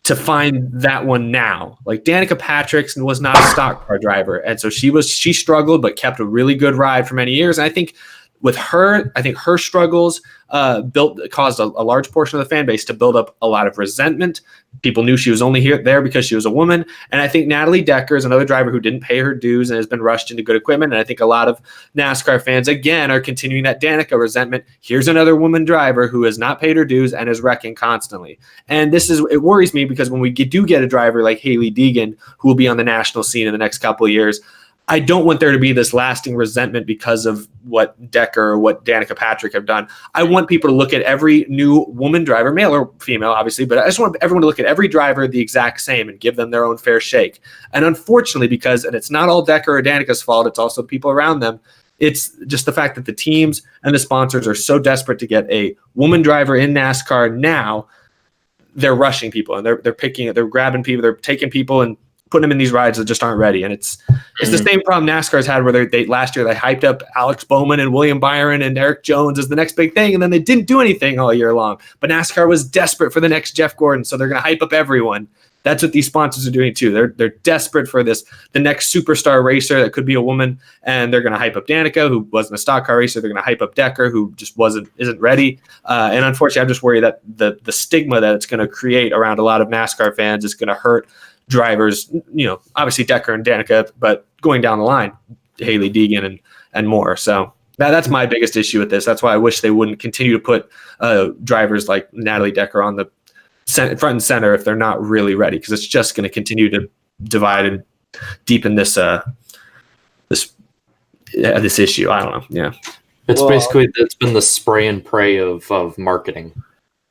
to find that one now. Like Danica Patrick was not a stock car driver. And so she struggled, but kept a really good ride for many years. And I think with her, her struggles caused a large portion of the fan base to build up a lot of resentment. People knew she was only there because she was a woman. And I think Natalie Decker is another driver who didn't pay her dues and has been rushed into good equipment. And I think a lot of NASCAR fans, again, are continuing that Danica resentment. Here's another woman driver who has not paid her dues and is wrecking constantly. And it worries me because when we do get a driver like Hailie Deegan, who will be on the national scene in the next couple of years, I don't want there to be this lasting resentment because of what Decker or what Danica Patrick have done. I want people to look at every new woman driver, male or female, obviously, but I just want everyone to look at every driver the exact same and give them their own fair shake. And unfortunately, and it's not all Decker or Danica's fault, it's also the people around them, it's just the fact that the teams and the sponsors are so desperate to get a woman driver in NASCAR now, they're rushing people and they're grabbing people, they're taking people and putting them in these rides that just aren't ready. And it's the same problem NASCAR's had where they last year they hyped up Alex Bowman and William Byron and Eric Jones as the next big thing, and then they didn't do anything all year long. But NASCAR was desperate for the next Jeff Gordon, so they're going to hype up everyone. That's what these sponsors are doing too. They're desperate for the next superstar racer that could be a woman, and they're going to hype up Danica, who wasn't a stock car racer. They're going to hype up Decker, who just isn't ready. And unfortunately, I'm just worried that the stigma that it's going to create around a lot of NASCAR fans is going to hurt drivers, obviously Decker and Danica, but going down the line, Hailie Deegan and more. So that's my biggest issue with this. That's why I wish they wouldn't continue to put drivers like Natalie Decker on the front and center if they're not really ready, because it's just going to continue to divide and deepen this issue. I don't know. Yeah, it's been the spray and pray of marketing.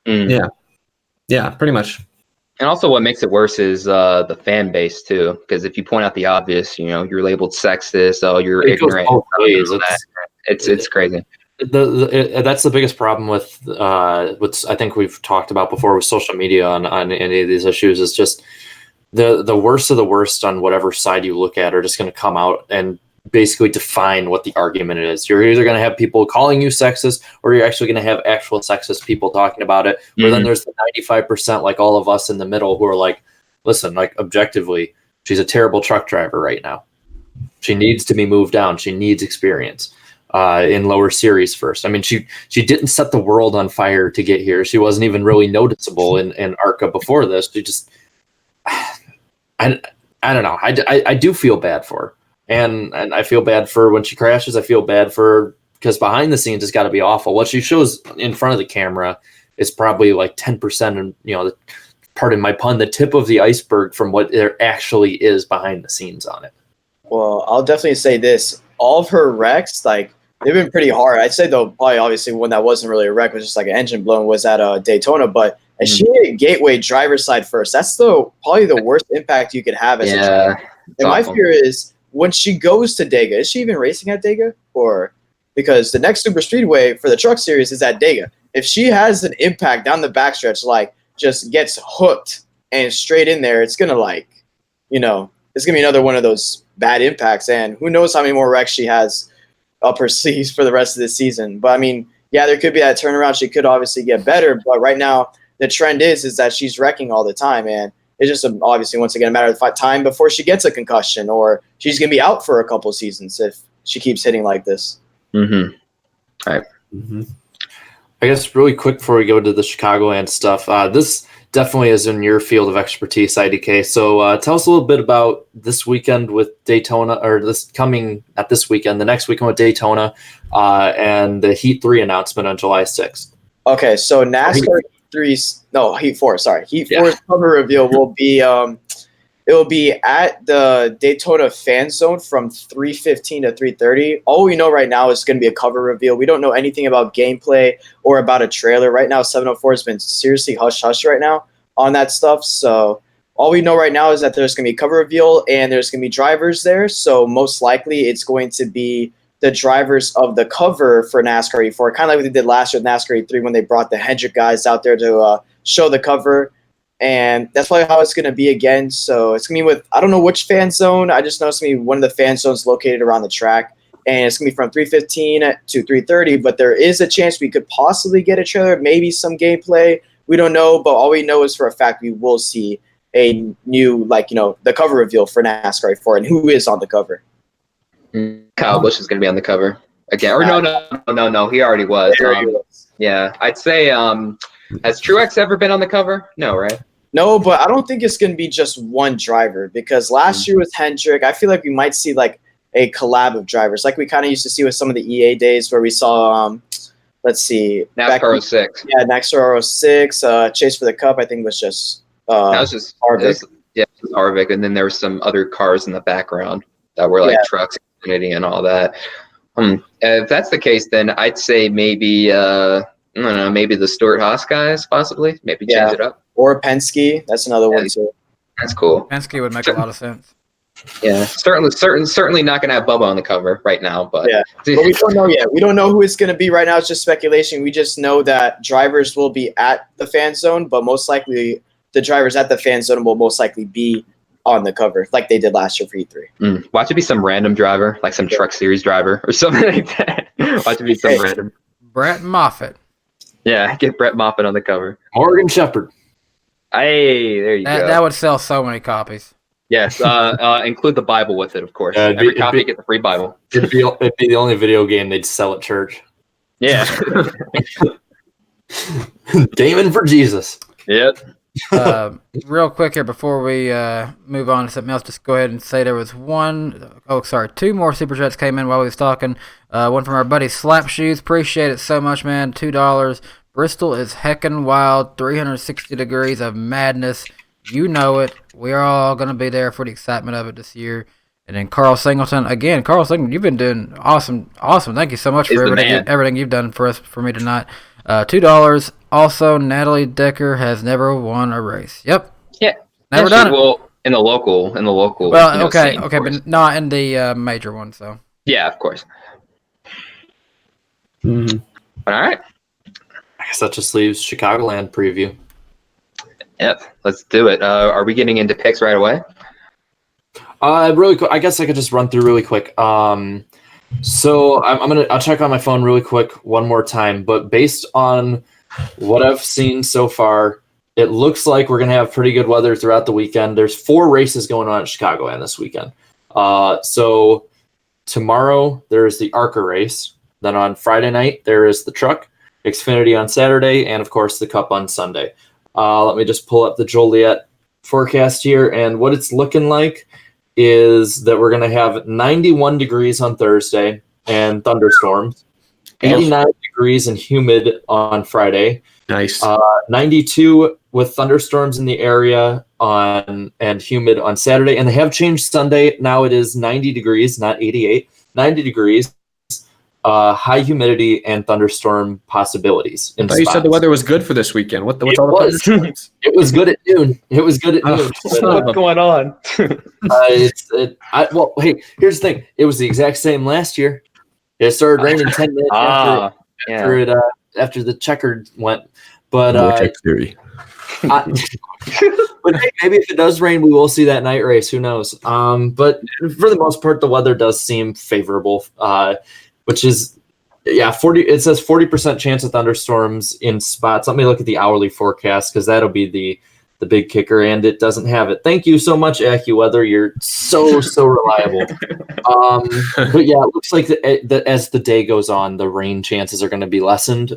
Yeah, pretty much. And also what makes it worse is the fan base too, because if you point out the obvious, you're labeled sexist, you're ignorant. It's crazy. That's the biggest problem with I think we've talked about before with social media on any of these issues, is just the worst of the worst on whatever side you look at are just going to come out and basically define what the argument is. You're either going to have people calling you sexist, or you're actually going to have actual sexist people talking about it. Or then there's the 95%, like all of us in the middle, who are like, listen, like objectively, she's a terrible truck driver right now. She needs to be moved down. She needs experience in lower series first. I mean, she didn't set the world on fire to get here. She wasn't even really noticeable in ARCA before this. She just, I don't know. I do feel bad for her. And I feel bad for when she crashes. I feel bad for her because behind the scenes it's got to be awful. What she shows in front of the camera is probably like 10%, and pardon my pun, the tip of the iceberg from what there actually is behind the scenes on it. Well, I'll definitely say this: all of her wrecks, like, they've been pretty hard. I'd say though, probably obviously one that wasn't really a wreck, was just like an engine blown, was at Daytona. But as she hit Gateway driver's side first, that's probably the worst impact you could have as a driver. And my fear is, when she goes to Dega, is she even racing at Dega? Or because the next super speedway for the truck series is at Dega. If she has an impact down the backstretch, like just gets hooked and straight in there, it's gonna it's gonna be another one of those bad impacts. And who knows how many more wrecks she has up her sleeves for the rest of the season. But I mean, yeah, there could be that turnaround. She could obviously get better, but right now the trend is that she's wrecking all the time, and it's just obviously, once again, a matter of time before she gets a concussion, or she's going to be out for a couple seasons if she keeps hitting like this. Mm-hmm. All right. Mm-hmm. I guess really quick before we go to the Chicagoland stuff, this definitely is in your field of expertise, IDK. So tell us a little bit about this weekend with Daytona, or not this weekend, the next weekend with Daytona, and the Heat 3 announcement on July 6th. Okay, so NASCAR Heat 4. Sorry, Heat 4's cover reveal will be it will be at the Daytona Fan Zone from 3:15 to 3:30. All we know right now is going to be a cover reveal. We don't know anything about gameplay or about a trailer right now. 704 has been seriously hush right now on that stuff. So all we know right now is that there's going to be a cover reveal and there's going to be drivers there. So most likely it's going to be the drivers of the cover for NASCAR E4, kind of like what they did last year with NASCAR E3 when they brought the Hendrick guys out there to show the cover. And that's probably how it's going to be again. So it's going to be with, I don't know which fan zone. I just know it's going to be one of the fan zones located around the track. And it's going to be from 3:15 to 3:30. But there is a chance we could possibly get a trailer, maybe some gameplay. We don't know. But all we know is for a fact we will see a new, the cover reveal for NASCAR 4 and who is on the cover. Kyle Busch is going to be on the cover again. Or no. He already was. Yeah, I'd say, has Truex ever been on the cover? No, right? No, but I don't think it's going to be just one driver because last year with Hendrick, I feel like we might see like a collab of drivers like we kind of used to see with some of the EA days where we saw, let's see. NASCAR 06. Yeah, NASCAR 06. Chase for the Cup, I think was just that was just Harvick. It was Harvick. And then there were some other cars in the background that were like trucks, Xfinity and all that. If that's the case, then I'd say maybe, I don't know, maybe the Stewart-Haas guys possibly. Maybe change it up. Or Penske. That's another one too. That's cool. Penske would make a lot of sense. Yeah, certainly not going to have Bubba on the cover right now, but but we don't know yet. We don't know who it's going to be right now. It's just speculation. We just know that drivers will be at the fan zone, but most likely the drivers at the fan zone will most likely be on the cover, like they did last year for E3. Watch it be some random driver, like some Truck Series driver or something like that. Watch it be some random. Brett Moffitt. Yeah, get Brett Moffitt on the cover. Morgan Shepherd. Hey, there you go. That would sell so many copies. Yes, include the Bible with it, of course. Yeah, Every copy get the free Bible. It'd be the only video game they'd sell at church. Yeah. Damon for Jesus. Yep. Real quick here before we move on to something else, just go ahead and say there was two more super chats came in while we was talking. One from our buddy Slap Shoes. Appreciate it so much, man. $2. Bristol is heckin' wild. 360 degrees of madness. You know it. We're all gonna be there for the excitement of it this year. And then Carl Singleton again. Carl Singleton, you've been doing awesome. Thank you so much for everything you've done for me tonight. $2. Also, Natalie Decker has never won a race. Yep. Yeah. Never done it. Well, in the local. Well, okay, but not in the major one. So. Yeah, of course. Mm-hmm. All right. I guess that just leaves Chicagoland preview. Yep. Let's do it. Are we getting into picks right away? Really quick. I guess I could just run through really quick. So I'll check on my phone really quick one more time. But based on what I've seen so far, it looks like we're gonna have pretty good weather throughout the weekend. There's 4 races going on at Chicagoland this weekend. So tomorrow there's the ARCA race. Then on Friday night there is the Truck, Xfinity on Saturday, and of course the Cup on Sunday. Let me just pull up the Joliet forecast here, and what it's looking like is that we're going to have 91 degrees on Thursday and thunderstorms, 89 degrees and humid on Friday. Nice. 92 with thunderstorms in the area and humid on Saturday. And they have changed Sunday. Now it is 90 degrees, not 88. 90 degrees, high humidity and thunderstorm possibilities. I thought you said the weather was good for this weekend. What's all the thunderstorms? It was good at noon. What's going on? Well, hey, here's the thing. It was the exact same last year. It started raining 10 minutes after the checkered went. But theory. But hey, maybe if it does rain, we will see that night race. Who knows? But for the most part, the weather does seem favorable, which is 40. It says 40% chance of thunderstorms in spots. Let me look at the hourly forecast because that'll be the big kicker, and it doesn't have it. Thank you so much, AccuWeather. You're so reliable. But yeah, it looks like as the day goes on, the rain chances are going to be lessened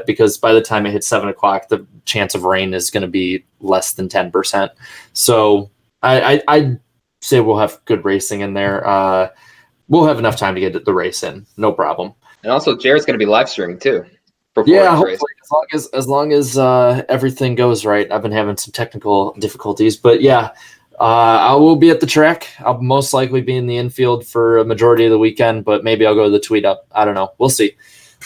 because by the time it hits 7 o'clock, the chance of rain is going to be less than 10%. So I'd say we'll have good racing in there. We'll have enough time to get the race in. No problem. And also, Jared's going to be live streaming too. Yeah, hopefully, as long as everything goes right. I've been having some technical difficulties, but yeah, I will be at the track. I'll most likely be in the infield for a majority of the weekend, but maybe I'll go to the tweet up. I don't know. We'll see.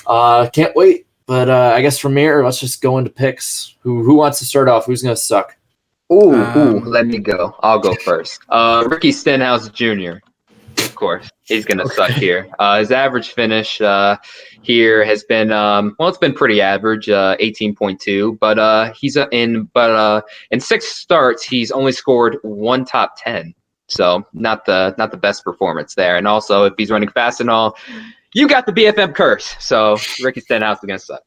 Can't wait. But I guess from here, let's just go into picks. Who wants to start off? Who's going to suck? Ooh, let me go. I'll go first. Ricky Stenhouse Jr. Of course, he's going to suck here. His average finish here has been it's been pretty average, 18.2. But in 6 starts, he's only scored 1 top 10. So not the best performance there. And also, if he's running fast and all, you got the BFM curse. So Ricky Stenhouse is going to suck.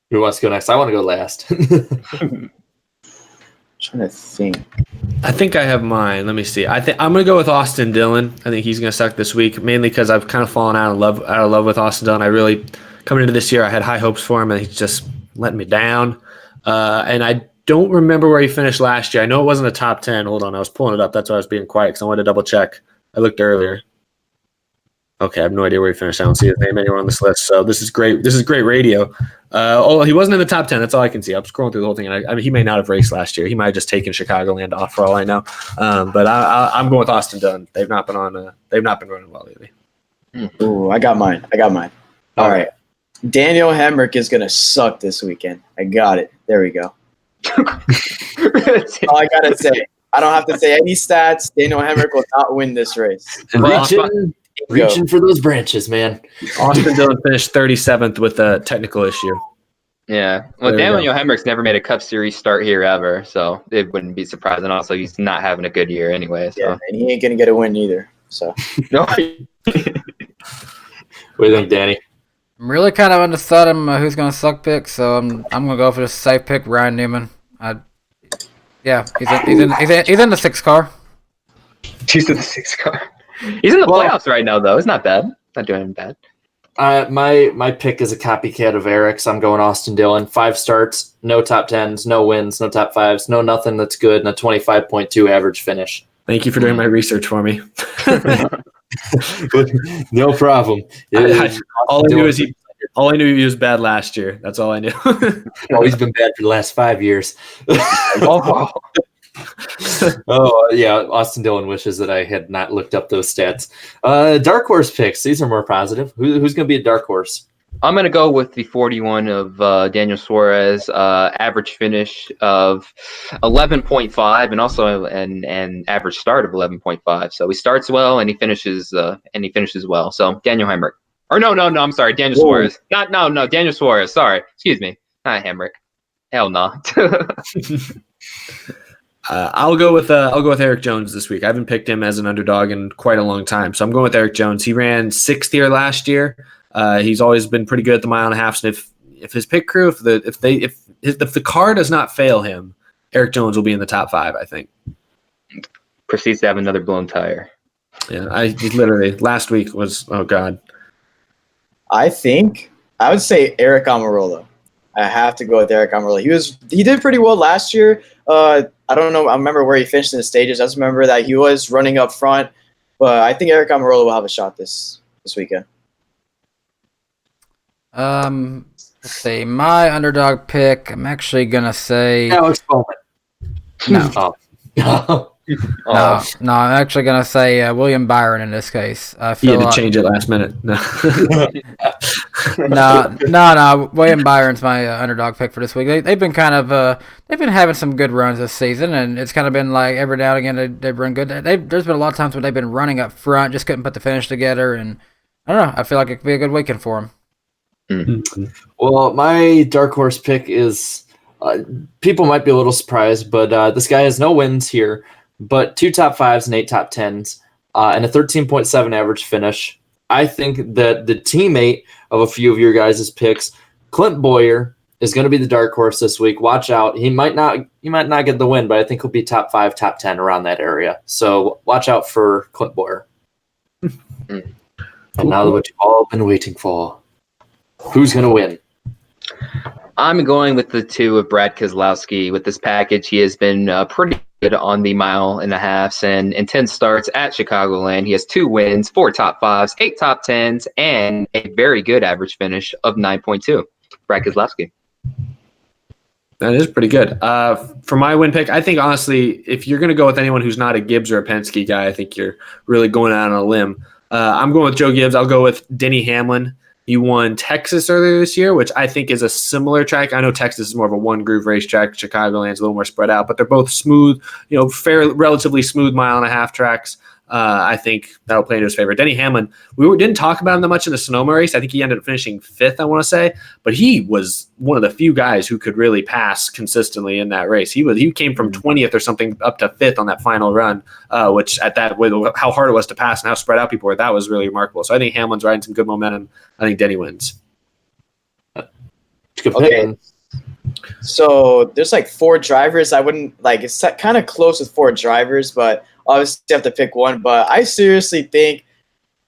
Who wants to go next? I want to go last. Trying to think. I think I have mine. Let me see. I'm going to go with Austin Dillon. I think he's going to suck this week, mainly because I've kind of fallen out of love with Austin Dillon. I really, coming into this year, I had high hopes for him, and he's just letting me down. And I don't remember where he finished last year. I know it wasn't a top 10. Hold on, I was pulling it up. That's why I was being quiet, because I wanted to double check. I looked earlier. Okay, I have no idea where he finished. I don't see his name anywhere on this list. So this is great. This is great radio. He wasn't in the top 10. That's all I can see. I'm scrolling through the whole thing. And I mean, he may not have raced last year. He might have just taken Chicagoland off for all I know. But I'm going with Austin Dillon. They've not been running well lately. Ooh, I got mine. All right. Daniel Hemrick is going to suck this weekend. I got it. There we go. All I got to say. I don't have to say any stats. Daniel Hemrick will not win this race. Reaching for those branches, man. Austin Dillon finished 37th with a technical issue. Yeah. Well, Daniel Hemrick's never made a Cup Series start here ever, so it wouldn't be surprising. Also, he's not having a good year anyway. So. Yeah, and he ain't going to get a win either. So. No. What do you think, Danny? I'm really kind of undecided on who's going to suck pick, so I'm going to go for the safe pick, Ryan Newman. He's in the 6 car. He's in the 6 car. He's in the playoffs right now, though. It's not bad. Not doing bad. My pick is a copycat of Eric's. I'm going Austin Dillon. 5 starts, no top 10s, no wins, no top 5s, no nothing that's good, and a 25.2 average finish. Thank you for doing my research for me. No problem. All I knew he was bad last year. That's all I knew. Well, he's been bad for the last 5 years. Austin Dillon wishes that I had not looked up those stats. Dark horse picks. These are more positive. Who's going to be a dark horse? I'm going to go with the 41 of Daniel Suarez, average finish of 11.5, and also an average start of 11.5. So he starts well and he finishes well. So Daniel Hemrick. Or no, I'm sorry, Daniel Suarez. Daniel Suarez. Sorry, excuse me, not Hemrick. Hell no. I'll go with Eric Jones this week. I haven't picked him as an underdog in quite a long time, so I'm going with Eric Jones. He ran 6th here last year. He's always been pretty good at the 1.5 miles. And if his pit crew, if the car does not fail him, Eric Jones will be in the top 5. I think. Proceeds to have another blown tire. Yeah, he literally last week was god. I think I would say Eric Almirola. I have to go with Eric Almirola. He did pretty well last year. I don't know. I remember where he finished in the stages. I just remember that he was running up front. But I think Eric Almirola will have a shot this weekend. Let's see. My underdog pick, I'm actually going to say... Alex Bowman. No. No, I'm actually going to say William Byron in this case. I feel you had to change it last minute. No. No. William Byron's my underdog pick for this week. They've been kind of they've been having some good runs this season, and it's kind of been like every now and again they've run good. There's been a lot of times when they've been running up front, just couldn't put the finish together, and I don't know. I feel like it could be a good weekend for them. Mm-hmm. Well, my dark horse pick is people might be a little surprised, but this guy has no wins here, but 2 top 5s and 8 top 10s, and a 13.7 average finish. I think that the teammate of a few of your guys' picks, Clint Boyer, is going to be the dark horse this week. Watch out. He might not get the win, but I think he'll be top 5, top 10 around that area. So watch out for Clint Boyer. And now what you've all been waiting for. Who's going to win? I'm going with the 2 of Brad Keselowski. With this package, he has been pretty on the 1.5 miles, and in 10 starts at Chicagoland, he has 2 wins, 4 top 5s, 8 top 10s, and a very good average finish of 9.2. Brad Keselowski. That is pretty good. For my win pick, I think honestly, if you're going to go with anyone who's not a Gibbs or a Penske guy, I think you're really going out on a limb. I'm going with Joe Gibbs. I'll go with Denny Hamlin. He won Texas earlier this year, which I think is a similar track. I know Texas is more of a one-groove racetrack. Chicagoland's a little more spread out, but they're both smooth, relatively smooth 1.5-mile tracks. I think that'll play into his favor. Denny Hamlin, didn't talk about him that much in the Sonoma race. I think he ended up finishing 5th, I want to say, but he was one of the few guys who could really pass consistently in that race. He came from 20th or something up to 5th on that final run, which at that, with how hard it was to pass and how spread out people were, that was really remarkable. So I think Hamlin's riding some good momentum. I think Denny wins. Okay. So there's like 4 drivers. I wouldn't like, it's kind of close with 4 drivers, but obviously you have to pick one. But I seriously think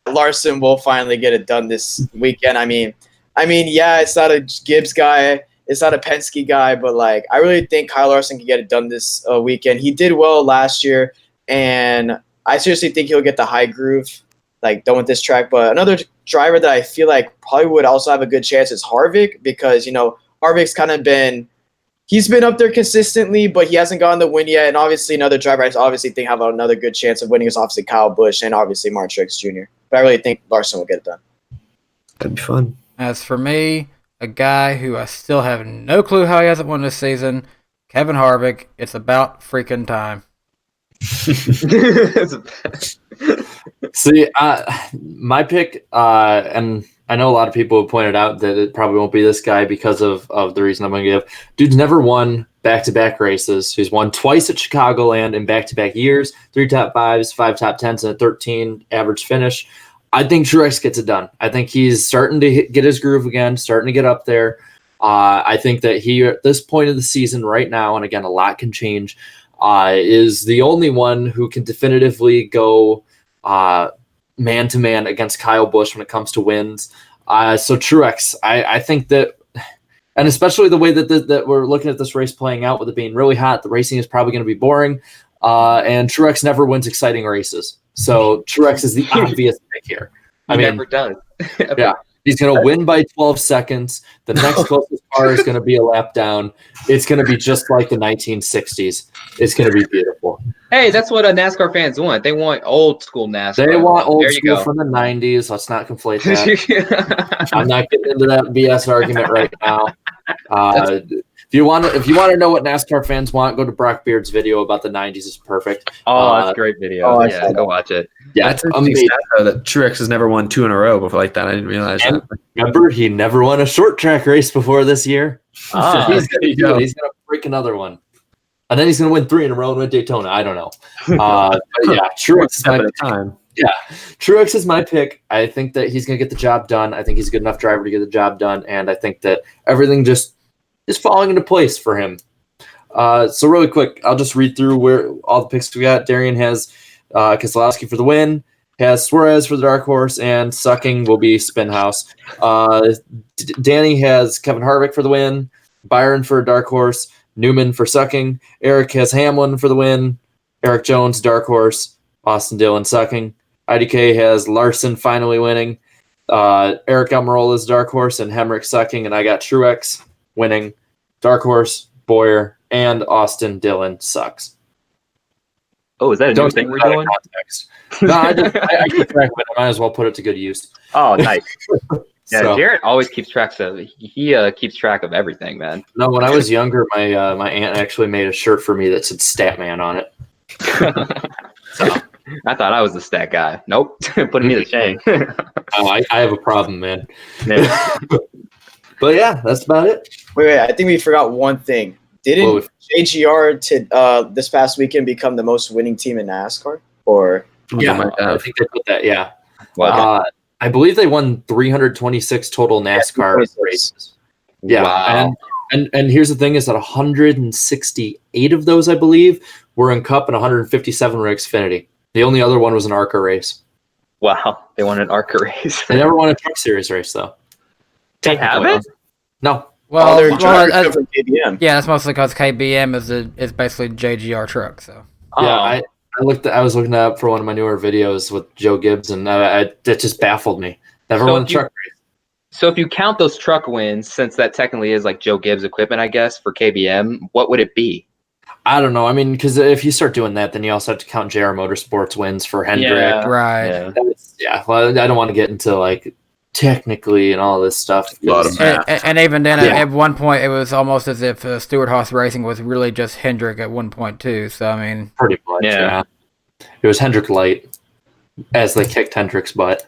Larson will finally get it done this weekend. I mean, yeah, it's not a Gibbs guy, it's not a Penske guy, but like I really think Kyle Larson can get it done this weekend. He did well last year, and I seriously think he'll get the high groove like done with this track. But another driver that I feel like probably would also have a good chance is Harvick, because Harvick's kind of he's been up there consistently, but he hasn't gotten the win yet. And obviously another driver I obviously think have another good chance of winning is obviously Kyle Busch and obviously Martin Truex Jr. But I really think Larson will get it done. That'd be fun. As for me, a guy who I still have no clue how he hasn't won this season, Kevin Harvick. It's about freaking time. See, my pick, and I know a lot of people have pointed out that it probably won't be this guy because of the reason I'm going to give. Dude's never won back-to-back races. He's won twice at Chicagoland in back-to-back years, 3 top 5s, 5 top 10s, and a 13 average finish. I think Truex gets it done. I think he's starting to get his groove again, starting to get up there. I think that he, at this point of the season right now, and again, a lot can change, is the only one who can definitively go man-to-man against Kyle Busch when it comes to wins. So Truex, I think that, and especially the way that we're looking at this race playing out with it being really hot, the racing is probably going to be boring, and Truex never wins exciting races. So Truex is the obvious pick here. He never does. Yeah. He's going to win by 12 seconds. The next closest car is going to be a lap down. It's going to be just like the 1960s. It's going to be beautiful. Hey, that's what NASCAR fans want. They want old school NASCAR. They want old school from the 90s. Let's not conflate that. I'm not getting into that BS argument right now. If you want to know what NASCAR fans want, go to Brock Beard's video about the 90s. It's perfect. Oh, that's a great video. Yeah, go watch it. Yeah, that's amazing. That Truex has never won 2 in a row before like that. I didn't realize that. Remember, he never won a short track race before this year. He's going to break another one. And then he's going to win 3 in a row and win Daytona. I don't know. But yeah, Truex is my pick. Yeah, Truex is my pick. I think that he's going to get the job done. I think he's a good enough driver to get the job done. And I think that everything just is falling into place for him. So really quick, I'll just read through where all the picks we got. Darian has Keselowski for the win, has Suarez for the dark horse, and Sucking will be Stenhouse. Danny has Kevin Harvick for the win, Byron for dark horse, Newman for Sucking. Eric has Hamlin for the win, Eric Jones, dark horse, Austin Dillon, Sucking. IDK has Larson finally winning, Eric Almirola's dark horse, and Hemrick Sucking, and I got Truex winning, dark horse, Boyer, and Austin Dillon sucks. Oh, is that a new thing we're doing? No, I keep track of it. I might as well put it to good use. Oh, nice. Yeah, So, Jarrett always keeps track of. He keeps track of everything, man. no, when I was younger, my aunt actually made a shirt for me that said Statman on it. So I thought I was the stat guy. Nope, putting me to shame. I have a problem, man. Yeah. But yeah, that's about it. Wait, I think we forgot one thing. Didn't JGR this past weekend become the most winning team in NASCAR? Or Yeah, I think they put that. Yeah, Wow. I believe they won 326 total NASCAR races. Yeah, Wow. and here's the thing: is that 168 of those, I believe, were in Cup, and 157 were Xfinity. The only other one was an ARCA race. Wow, they won an ARCA race. They never won a Truck Series race, though. They haven't? No, Well, their well, drivers come from KBM. yeah, that's mostly because KBM is basically JGR truck. So Yeah, I was looking that up for one of my newer videos with Joe Gibbs, and it just baffled me. Never So won a if you- truck race. So if you count those truck wins, since that technically is like Joe Gibbs equipment, I guess, for KBM, what would it be? I don't know. I mean, because if you start doing that, then you also have to count JR Motorsports wins for Hendrick. Yeah. right. Yeah. Well, I don't want to get into like technically and all this stuff. A lot of math. And even then, Yeah. at one point, it was almost as if Stewart Haas Racing was really just Hendrick at one point too. So I mean, Pretty much, Yeah. yeah. It was Hendrick Light, as they kicked Hendrick's butt.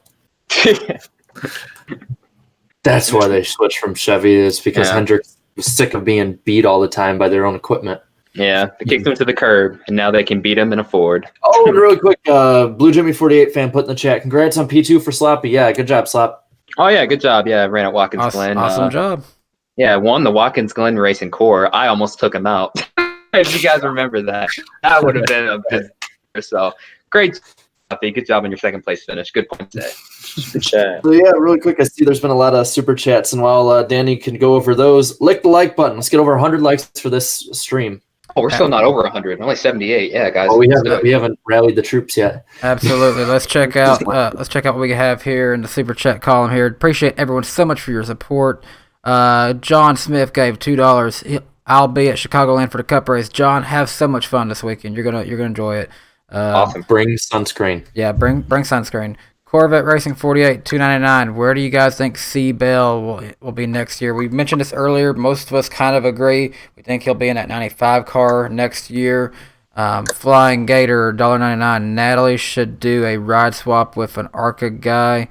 That's why they switched from Chevy. It's because Yeah. Hendrick was sick of being beat all the time by their own equipment. Yeah, they kicked him to the curb, and now they can beat him in a Ford. Oh, and really quick, Blue Jimmy 48 fan put in the chat. Congrats on P2 for Sloppy. Yeah, good job, Slop. Oh yeah, good job. Yeah, ran at Watkins Glen. awesome job. Yeah, won the Watkins Glen Racing Core. I almost took him out. If you guys remember that, that would have been a bit. So great, Sloppy. Good job on your second place finish. Good point today. Good chat. So yeah, really quick, I see there's been a lot of super chats, and while Danny can go over those, lick the like button. Let's get over 100 likes for this stream. Oh, we're still not over 100. Only 78. Yeah, guys. Oh, we haven't rallied the troops yet. Absolutely. Let's check out what we have here in the super chat column here. Appreciate everyone so much for your support. John Smith gave $2. I'll be at Chicagoland for the Cup race. John, have so much fun this weekend. You're gonna enjoy it. Awesome. Bring sunscreen. Yeah, bring sunscreen. Corvette Racing 48, $2.99. Where do you guys think C. Bell will be next year? We mentioned this earlier. Most of us kind of agree. We think he'll be in that 95 car next year. Flying Gator, $1.99. Natalie should do a ride swap with an ARCA guy.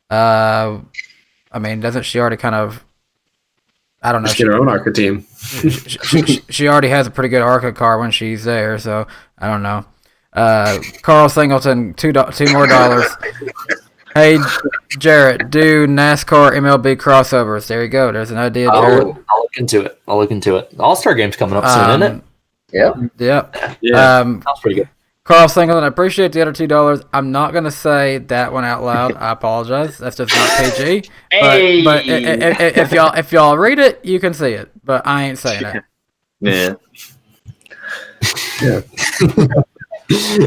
I mean, doesn't she already kind of... I don't know. Just get her own ARCA team. She already has a pretty good ARCA car when she's there, so I don't know. Carl Singleton, $2 more dollars. Hey, Jarrett, do NASCAR MLB crossovers. There you go. There's an idea, Jarrett. I'll look into it. All-Star Game's coming up soon, isn't it? Yeah. Yeah. Sounds pretty good. Carl Singleton, I appreciate the other $2. I'm not going to say that one out loud. I apologize. That's just not PG. Hey! But if y'all read it, you can see it. But I ain't saying it. Yeah.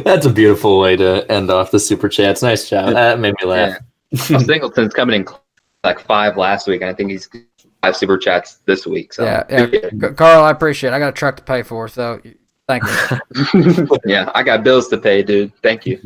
That's a beautiful way to end off the super chats. Nice job. That made me laugh. Well, Singleton's coming in like 5 last week, and I think he's 5 super chats this week. So Yeah. Carl, I appreciate it. I got a truck to pay for, so thank you. yeah, I got bills to pay, dude. Thank you.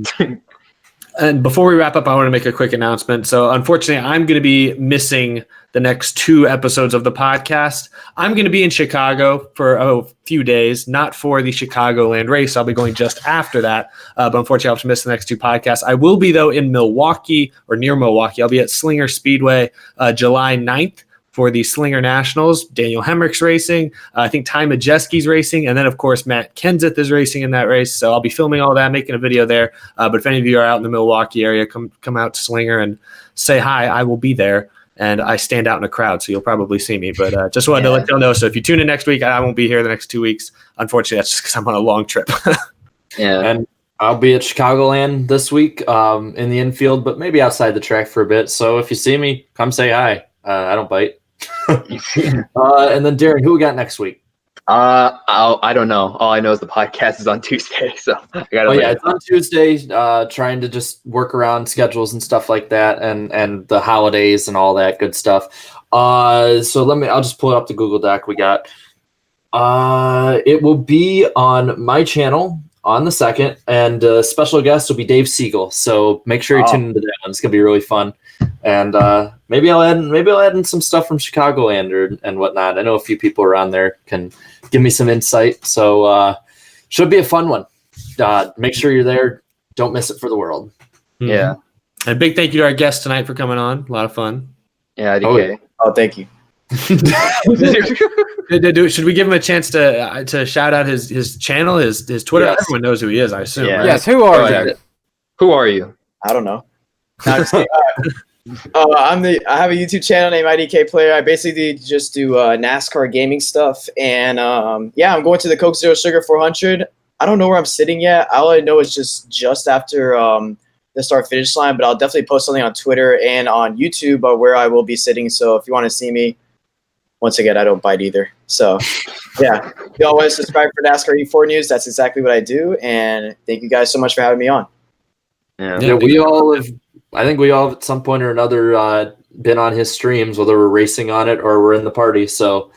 And before we wrap up, I want to make a quick announcement. So unfortunately, I'm going to be missing the next 2 episodes of the podcast. I'm going to be in Chicago for a few days, not for the Chicagoland race. I'll be going just after that. But unfortunately, I'll have to miss the next 2 podcasts. I will be, though, in Milwaukee or near Milwaukee. I'll be at Slinger Speedway July 9th. For the Slinger Nationals. Daniel Hemrick's racing. I think Ty Majeski's racing. And then, of course, Matt Kenseth is racing in that race. So I'll be filming all that, making a video there. But if any of you are out in the Milwaukee area, come out to Slinger and say hi. I will be there. And I stand out in a crowd, so you'll probably see me. But just wanted to let y'all know. So if you tune in next week, I won't be here the next 2 weeks. Unfortunately, that's just because I'm on a long trip. Yeah. And I'll be at Chicagoland this week in the infield, but maybe outside the track for a bit. So if you see me, come say hi. I don't bite. And then Darren, who we got next week? I don't know. All I know is the podcast is on Tuesday, so I gotta. It's on Tuesday. Trying to just work around schedules and stuff like that, and the holidays and all that good stuff. So I'll just pull up the Google Doc we got. It will be on my channel on the 2nd, and special guest will be Dave Siegel. So make sure you tune into that one. It's gonna be really fun. And maybe I'll add in some stuff from Chicagoland and whatnot. I know a few people around there can give me some insight. So should be a fun one. Make sure you're there. Don't miss it for the world. Yeah. And big thank you to our guest tonight for coming on. A lot of fun. Yeah. IDK. Oh, thank you. Should we give him a chance to shout out his channel, his Twitter? Yes. Everyone knows who he is, I assume. Yeah. Right? Yes, who are you? Who are you? I don't know. I have a YouTube channel named IDK Player. I basically just do NASCAR gaming stuff, and I'm going to the Coke Zero Sugar 400. I don't know where I'm sitting yet. All I know is just after the start finish line, but I'll definitely post something on Twitter and on YouTube where I will be sitting. So if you want to see me, once again, I don't bite either. So, yeah, if you all want to subscribe for NASCAR E4 news, that's exactly what I do. And thank you guys so much for having me on. Yeah, we all have. I think we all at some point or another been on his streams, whether we're racing on it or we're in the party. So,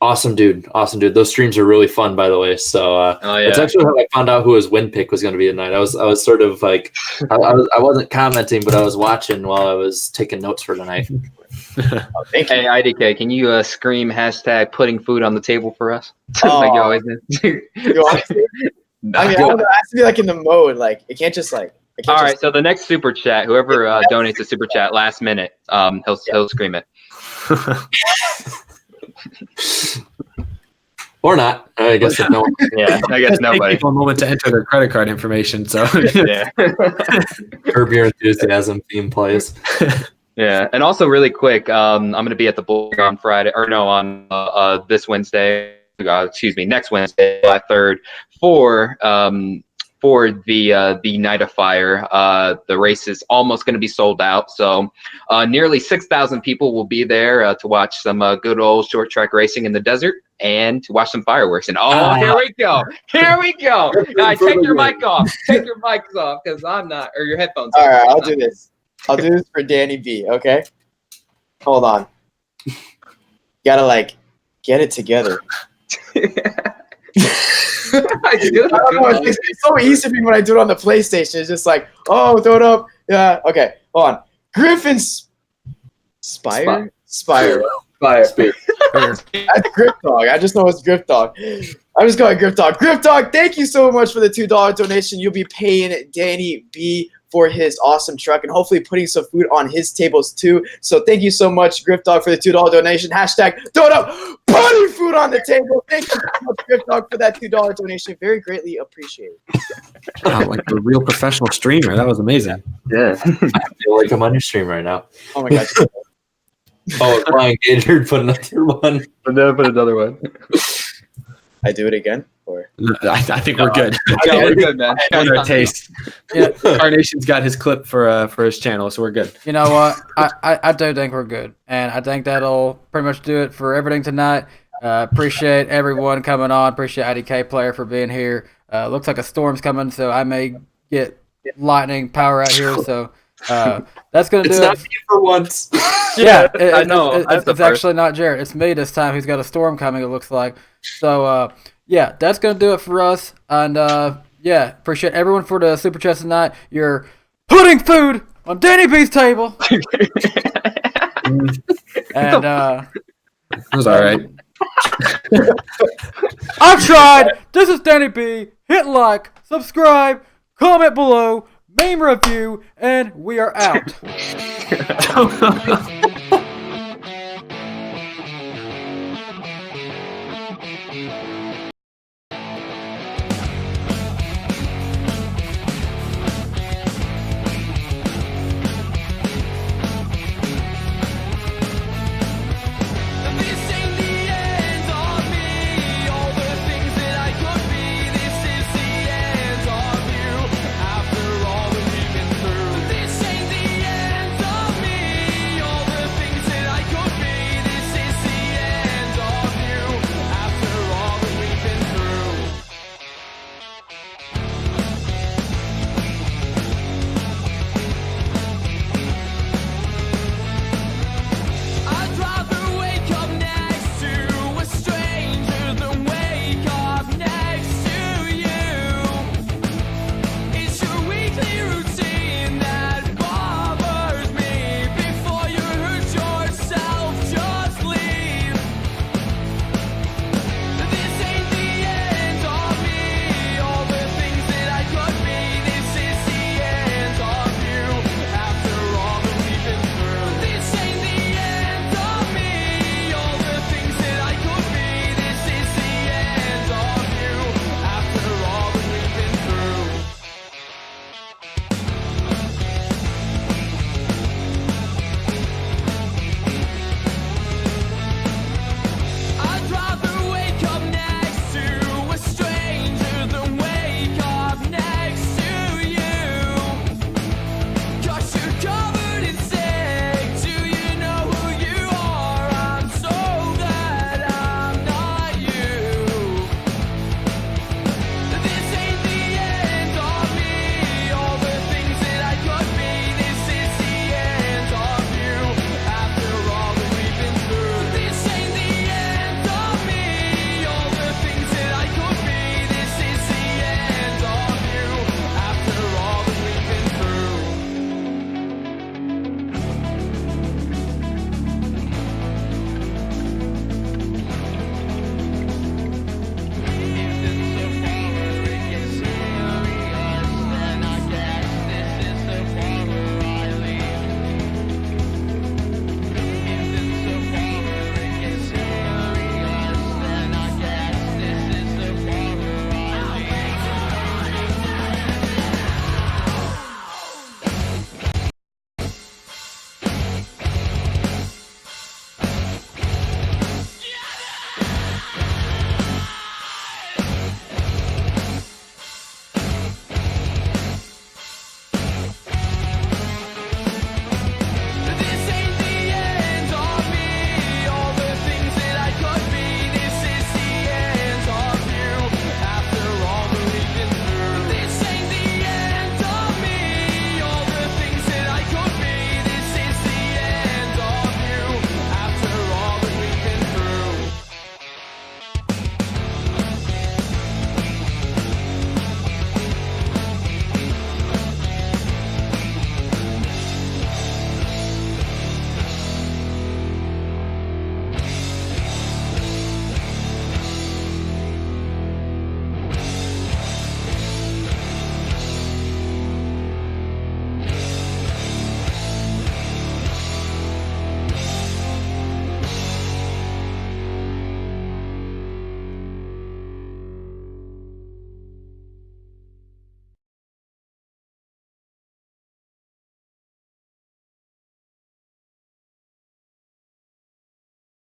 awesome dude. Those streams are really fun, by the way. So it's actually how I found out who his win pick was going to be tonight. I was sort of like, I wasn't commenting, but I was watching while I was taking notes for tonight. Thank you. Hey, IDK, can you scream hashtag putting food on the table for us? Oh. Like you always do. I mean, I don't know, it has to be like in the mode. Like, it can't just like. All right, so the next super chat, whoever donates a super chat last minute, he'll scream it. Or not. I guess if no one. Yeah, I guess nobody. Take people a moment to enter their credit card information. So Yeah. Curb Your Enthusiasm theme plays. Yeah, and also really quick, I'm going to be at the Bull on Friday, or no, on this Wednesday. Next Wednesday, July 3rd, for the Night of Fire. The race is almost going to be sold out, so nearly 6,000 people will be there to watch some good old short track racing in the desert and to watch some fireworks. And here we go, guys, take your mic off, take your mics off, because I'm not, or your headphones. All right, I'll do this. I'll do this for Danny B. Okay, hold on. Gotta like get it together. I don't know, it's so easy for me when I do it on the PlayStation. It's just like, oh, throw it up. Yeah, okay, hold on. Griffin's Spire. That's Grip Dog. I just know it's Grip Dog. I'm just going Grip Dog. Grip Dog, thank you so much for the $2 donation. You'll be paying Danny B for his awesome truck and hopefully putting some food on his tables too. So thank you so much, Grip Dog, for the $2 donation. Hashtag throw it up, putting food on the table. Thank you so much, Grip Dog, for that $2 donation. Very greatly appreciated. wow, like a real professional streamer. That was amazing. Yeah. I feel like I'm on your stream right now. Oh my gosh. Oh, Brian Gator put another one. But then put another one. I do it again? Or I think we're good. Yeah, we're good, man. On our taste. Yeah. Carnation's got his clip for his channel, so we're good. You know what? I do think we're good. And I think that'll pretty much do it for everything tonight. Appreciate everyone coming on. Appreciate IDK player for being here. Looks like a storm's coming, so I may get lightning power out here. So that's going to do It's it. not me for once. Yeah, I know. It's actually not Jared. It's me this time who's got a storm coming, it looks like. So, yeah, that's going to do it for us. And, yeah, appreciate everyone for the Super Chats tonight. You're putting food on Danny B's table. And, It was all right. I've tried. This is Danny B. Hit like, subscribe, comment below, meme review, and we are out.